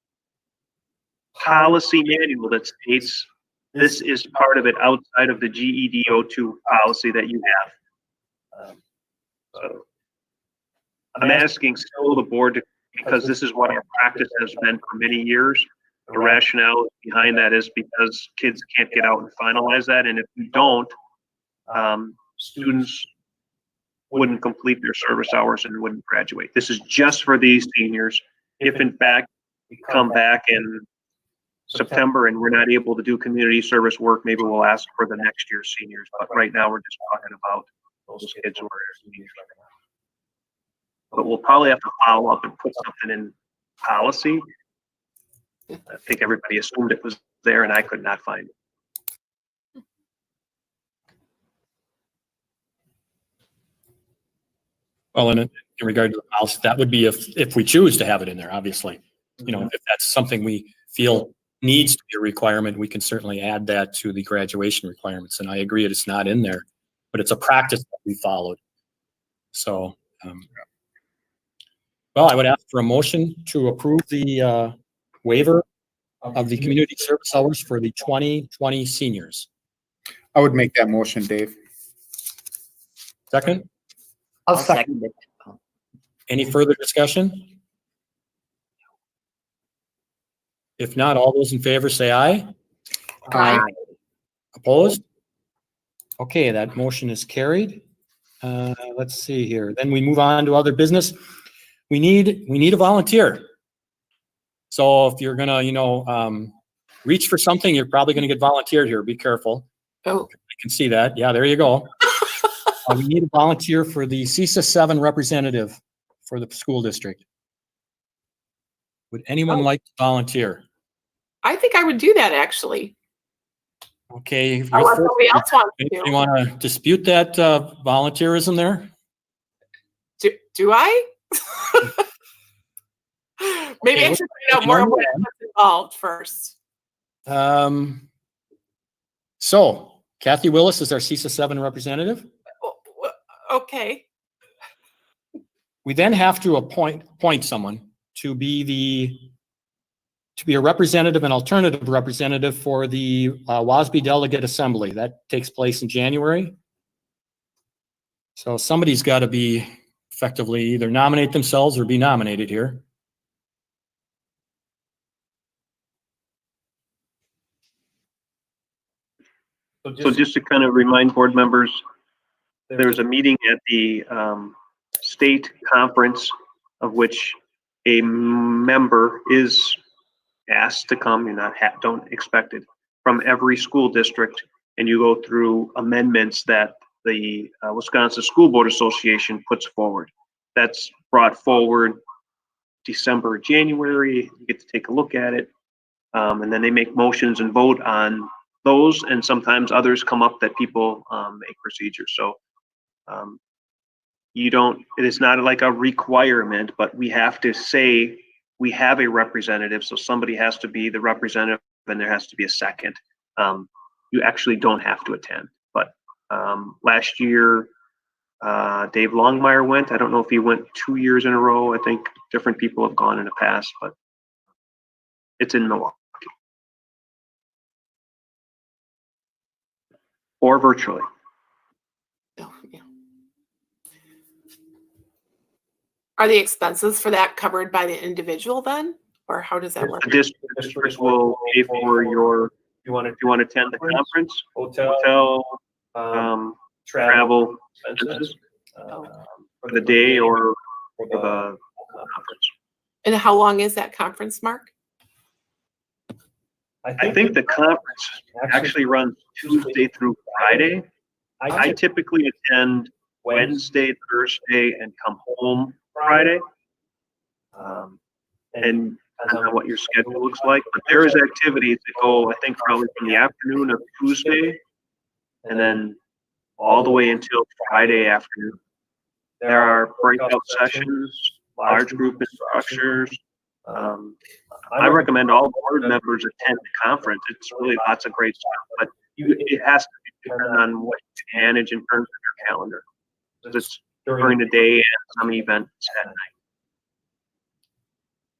[SPEAKER 6] policy manual that states this is part of it outside of the GED 02 policy that you have. So I'm asking still the board to, because this is what our practice has been for many years. The rationale behind that is because kids can't get out and finalize that. And if we don't, students wouldn't complete their service hours and wouldn't graduate. This is just for these seniors. If in fact we come back in September and we're not able to do community service work, maybe we'll ask for the next year's seniors. But right now we're just talking about those kids who are seniors right now. But we'll probably have to follow up and put something in policy. I think everybody assumed it was there and I could not find it.
[SPEAKER 5] Well, in regard to the policy, that would be if we choose to have it in there, obviously. You know, if that's something we feel needs to be a requirement, we can certainly add that to the graduation requirements. And I agree it's not in there, but it's a practice that we followed. So, well, I would ask for a motion to approve the waiver of the community service hours for the 2020 seniors.
[SPEAKER 7] I would make that motion, Dave.
[SPEAKER 5] Second,
[SPEAKER 10] I'll second.
[SPEAKER 1] it.
[SPEAKER 5] any further discussion? If not, all those in favor say aye.
[SPEAKER 7] Aye.
[SPEAKER 5] Opposed? Okay, that motion is carried. Let's see here. Then we move on to other business. We need a volunteer. So if you're gonna, reach for something, you're probably going to get volunteered here. Be careful.
[SPEAKER 11] Oh,
[SPEAKER 5] I can see that. Yeah, there you go. We need a volunteer for the CISA 7 representative for the school district. Would anyone like to volunteer?
[SPEAKER 11] I think I would do that actually.
[SPEAKER 5] Okay. you're
[SPEAKER 11] Unless
[SPEAKER 5] first.
[SPEAKER 11] somebody else wants to.
[SPEAKER 5] You want to dispute that volunteerism there?
[SPEAKER 11] Do I? Maybe
[SPEAKER 5] Okay,
[SPEAKER 11] I should find out more about what's involved first.
[SPEAKER 5] So Kathy Willis is our CISA 7 representative.
[SPEAKER 11] Okay.
[SPEAKER 5] We then have to appoint someone to be a representative, an alternative representative for the WASB Delegate Assembly. That takes place in January. So somebody's got to be effectively either nominate themselves or be nominated here.
[SPEAKER 6] So just to kind of remind board members, there's a meeting at the state conference of which a member is asked to come. You're not don't expect it, from every school district, and you go through amendments that the Wisconsin School Board Association puts forward. That's brought forward December, January. You get to take a look at it, and then they make motions and vote on those, and sometimes others come up that people make procedures. So it is not like a requirement, but we have to say we have a representative. So somebody has to be the representative and there has to be a second. You actually don't have to attend, but last year, Dave Longmire went. I don't know if he went 2 years in a row. I think different people have gone in the past, but it's in Milwaukee. Or virtually.
[SPEAKER 11] Oh, yeah. Are the expenses for that covered by the individual then? Or how does that work?
[SPEAKER 6] The district will pay for your, if you want to attend the conference, hotel, travel expenses for the day or for the conference.
[SPEAKER 11] And how long is that conference, Mark?
[SPEAKER 6] I think the conference actually runs Tuesday through Friday. I typically attend Wednesday, Thursday, and come home Friday. And I don't know what your schedule looks like, but there is activities that go, I think, probably from the afternoon of Tuesday and then all the way until Friday afternoon. There are breakout sessions, large group instructors. I recommend all board members attend the conference. It's really lots of great stuff, but it has to be dependent on what you manage in terms of your calendar. It's during the day and some events at night.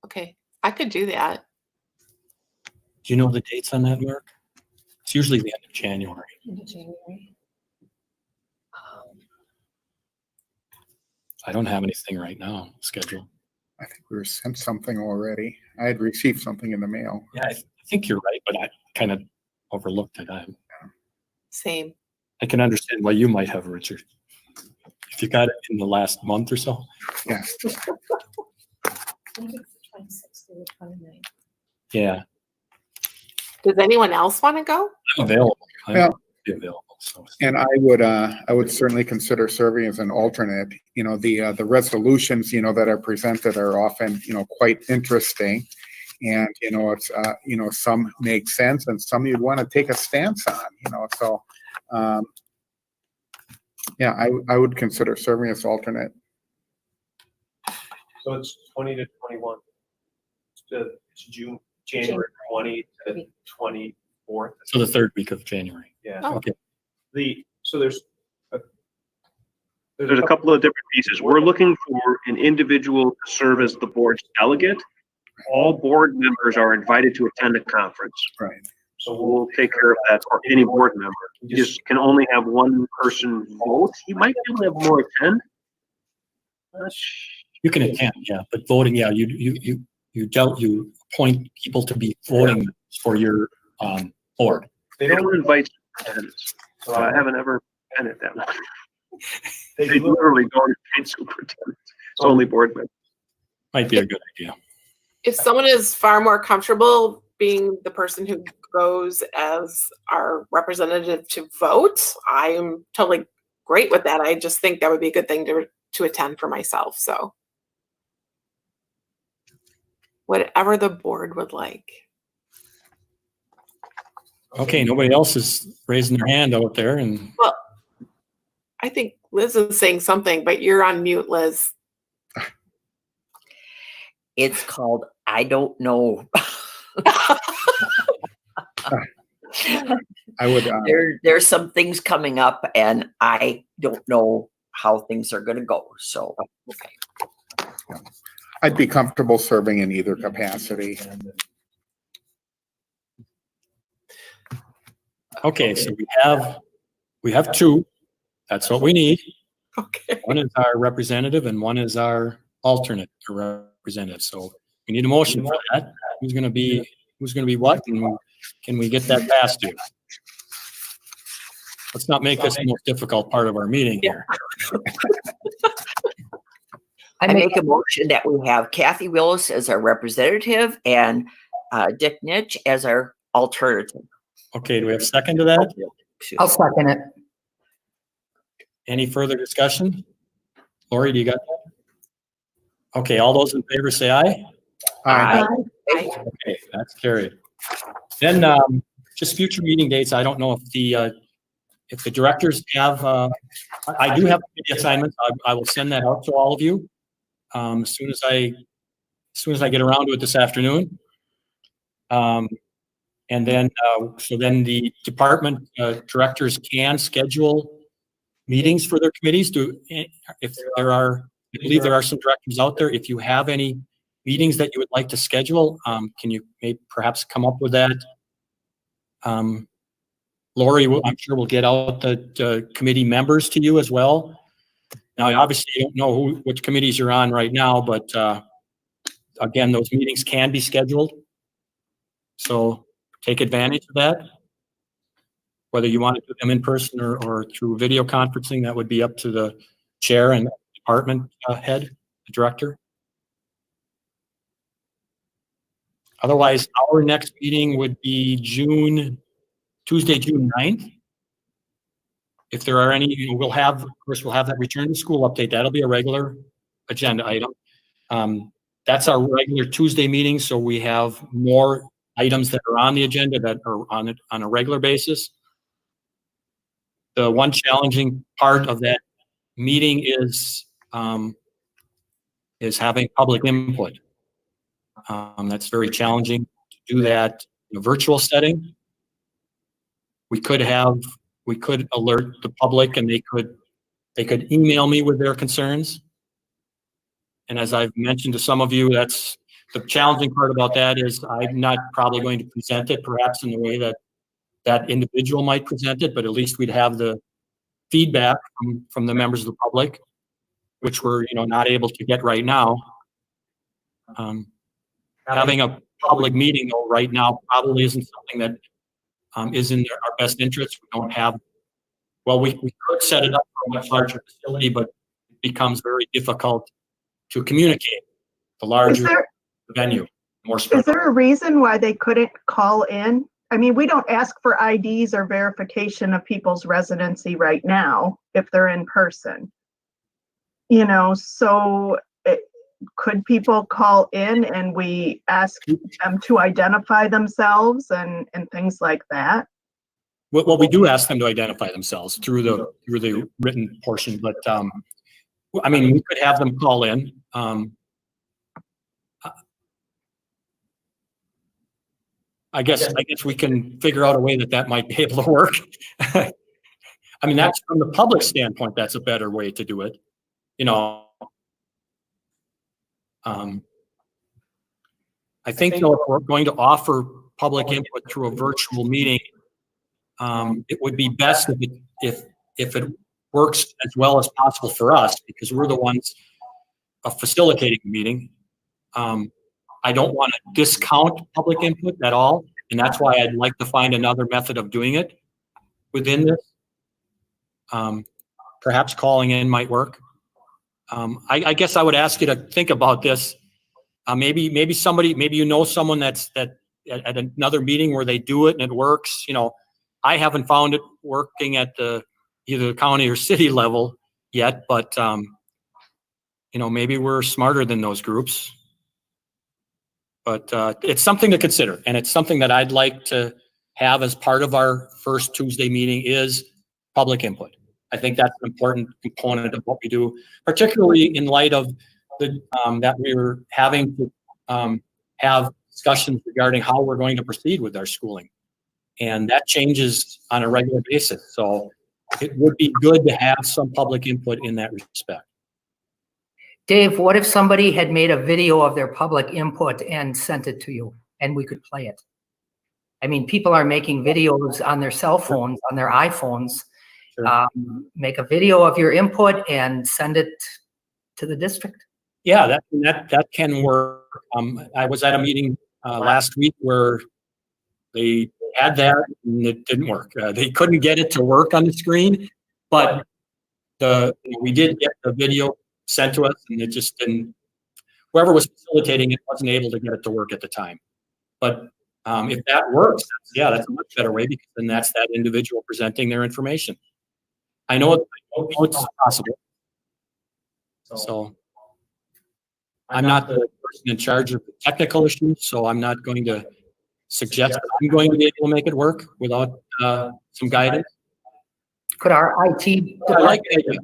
[SPEAKER 11] Okay, I could do that.
[SPEAKER 5] Do you know the dates on that, Mark? It's usually the end of January. I don't have anything right now scheduled.
[SPEAKER 7] I think we were sent something already. I had received something in the mail.
[SPEAKER 5] Yeah, I think you're right, but I kind of overlooked it.
[SPEAKER 11] Same.
[SPEAKER 5] I can understand why you might have, Richard. If you got it in the last month or so.
[SPEAKER 7] Yeah.
[SPEAKER 5] Yeah,
[SPEAKER 11] Does anyone else want to go?
[SPEAKER 5] I'm available.
[SPEAKER 7] Yeah.
[SPEAKER 5] Be available. So.
[SPEAKER 7] And I would certainly consider serving as an alternate. You know, the resolutions, you know, that are presented are often, you know, quite interesting. And, you know, it's, you know, some make sense and some you'd want to take a stance on, you know, so, yeah, I would consider serving as alternate.
[SPEAKER 4] So it's 20 to 21. It's January 20 to 24th.
[SPEAKER 5] So the third week of January.
[SPEAKER 4] Yeah.
[SPEAKER 11] Oh.
[SPEAKER 5] Okay.
[SPEAKER 4] So there's
[SPEAKER 6] There's a couple of different pieces. We're looking for an individual to serve as the board's delegate. All board members are invited to attend the conference.
[SPEAKER 7] Right.
[SPEAKER 6] So we'll take care of that for any board member. You just can only have one person vote. You might be able to have more attend.
[SPEAKER 5] You can attend, yeah, but voting, yeah, you appoint people to be voting for your board.
[SPEAKER 6] They don't invite superintendents, so I haven't ever attended that one. They literally don't invite superintendents. It's only board members.
[SPEAKER 5] Might be a good idea.
[SPEAKER 11] If someone is far more comfortable being the person who goes as our representative to vote, I am totally great with that. I just think that would be a good thing to attend for myself. So whatever the board would like.
[SPEAKER 5] Okay, nobody else is raising their hand out there, and
[SPEAKER 11] Well, I think Liz is saying something, but you're on mute, Liz.
[SPEAKER 1] It's called I don't know.
[SPEAKER 7] I would,
[SPEAKER 1] There's some things coming up, and I don't know how things are going to go. So,
[SPEAKER 7] I'd be comfortable serving in either capacity.
[SPEAKER 5] okay, so we have two. That's what we need.
[SPEAKER 11] Okay.
[SPEAKER 5] One is our representative and one is our alternate representative. So we need a motion for that. Who's going to be what, and can we get that passed to? Let's not make this the most difficult part of our meeting here.
[SPEAKER 1] I make a motion that we have Kathy Willis as our representative and Dick Nitch as our alternative.
[SPEAKER 5] Okay, do we have a second to that?
[SPEAKER 10] I'll second it.
[SPEAKER 5] Any further discussion? Lori, do you got that? Okay, all those in favor say aye.
[SPEAKER 1] Aye.
[SPEAKER 5] Okay, that's carried. Then just future meeting dates. I don't know if the directors have, I do have the assignments. I will send that out to all of you as soon as I get around to it this afternoon. And then, so then the department directors can schedule meetings for their committees. If there are, I believe there are some directors out there. If you have any meetings that you would like to schedule, can you maybe perhaps come up with that? Lori, I'm sure we'll get out the committee members to you as well. Now, obviously, you don't know which committees you're on right now, but again, those meetings can be scheduled. So take advantage of that. Whether you want to do them in person or through video conferencing, that would be up to the chair and department head, the director. Otherwise, our next meeting would be Tuesday, June 9th. If there are any, we'll have that return to school update. That'll be a regular agenda item. That's our regular Tuesday meeting, so we have more items that are on the agenda that are on a regular basis. The one challenging part of that meeting is having public input. That's very challenging to do that in a virtual setting. We could alert the public, and they could email me with their concerns. And as I've mentioned to some of you, that's the challenging part about that is I'm not probably going to present it perhaps in the way that individual might present it, but at least we'd have the feedback from the members of the public, which we're not able to get right now. Having a public meeting though right now probably isn't something that is in our best interest. We don't have, well, we could set it up for a much larger facility, but it becomes very difficult to communicate the larger the venue. More
[SPEAKER 9] Is there a reason why they couldn't call in? I mean, we don't ask for IDs or verification of people's residency right now if they're in person. So could people call in and we ask them to identify themselves and things like that?
[SPEAKER 5] Well, we do ask them to identify themselves through the written portion, but I mean, we could have them call in. I guess we can figure out a way that might be able to work. I mean, that's from the public standpoint, that's a better way to do it. I think though, if we're going to offer public input through a virtual meeting, it would be best if it works as well as possible for us, because we're the ones facilitating the meeting. I don't want to discount public input at all, and that's why I'd like to find another method of doing it within this. Perhaps calling in might work. I guess I would ask you to think about this. Maybe someone that at another meeting where they do it and it works. I haven't found it working at either the county or city level yet, but maybe we're smarter than those groups. But it's something to consider, and it's something that I'd like to have as part of our first Tuesday meeting is public input. I think that's an important component of what we do, particularly in light of that we're having to have discussions regarding how we're going to proceed with our schooling. And that changes on a regular basis. So it would be good to have some public input in that respect.
[SPEAKER 10] Dave, what if somebody had made a video of their public input and sent it to you and we could play it? I mean, people are making videos on their cell phones, on their iPhones.
[SPEAKER 5] Sure.
[SPEAKER 10] Make a video of your input and send it to the district.
[SPEAKER 5] Yeah, that can work. I was at a meeting last week where they had that and it didn't work. They couldn't get it to work on the screen, but we did get the video sent to us, and it just didn't. Whoever was facilitating it wasn't able to get it to work at the time. But if that works, that's a much better way, because then that's that individual presenting their information. I know it's possible. So I'm not the person in charge of the technical issues, so I'm not going to suggest that I'm going to be able to make it work without some guidance.
[SPEAKER 10] Could our IT
[SPEAKER 5] I like the idea.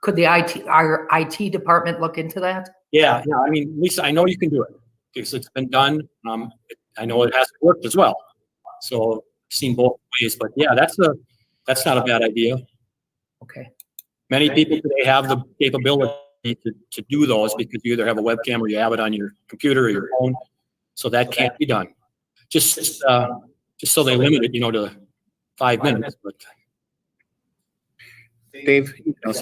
[SPEAKER 10] Could our IT department look into that?
[SPEAKER 5] Yeah. I mean, Lisa, I know you can do it because it's been done. I know it hasn't worked as well. So I've seen both ways, but yeah, that's not a bad idea.
[SPEAKER 10] Okay.
[SPEAKER 5] Many people today have the capability to do those because you either have a webcam or you have it on your computer or your phone. So that can't be done. Just so they limit it, to 5 minutes. But
[SPEAKER 7] Dave, I'm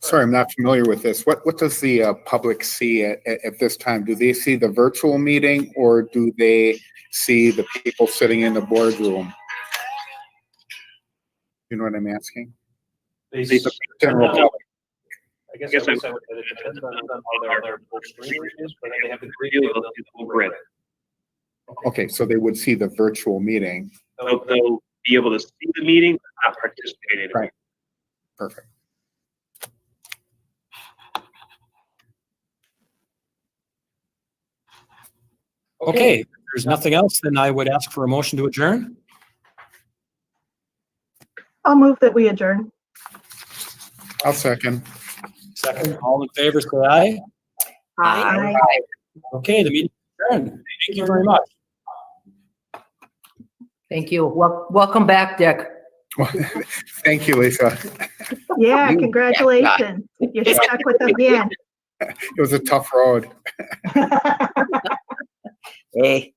[SPEAKER 7] sorry, I'm not familiar with this. What does the public see at this time? Do they see the virtual meeting, or do they see the people sitting in the boardroom? You know what I'm asking? The general public.
[SPEAKER 4] I guess I would say that it depends on how their full screen is, but they have the video of the whole grid.
[SPEAKER 7] Okay, so they would see the virtual meeting.
[SPEAKER 6] They'll be able to see the meeting, but not participate in it.
[SPEAKER 7] Right. Perfect.
[SPEAKER 5] okay, if there's nothing else, then I would ask for a motion to adjourn.
[SPEAKER 9] I'll move that we adjourn.
[SPEAKER 7] I'll second.
[SPEAKER 5] Second, all in favor, say aye.
[SPEAKER 9] Aye.
[SPEAKER 5] Okay, the meeting is adjourned. Thank you very much.
[SPEAKER 10] Thank you. Welcome back, Dick.
[SPEAKER 7] Thank you, Lisa.
[SPEAKER 9] Yeah, congratulations. You're stuck with us again.
[SPEAKER 7] It was a tough road.
[SPEAKER 1] Hey.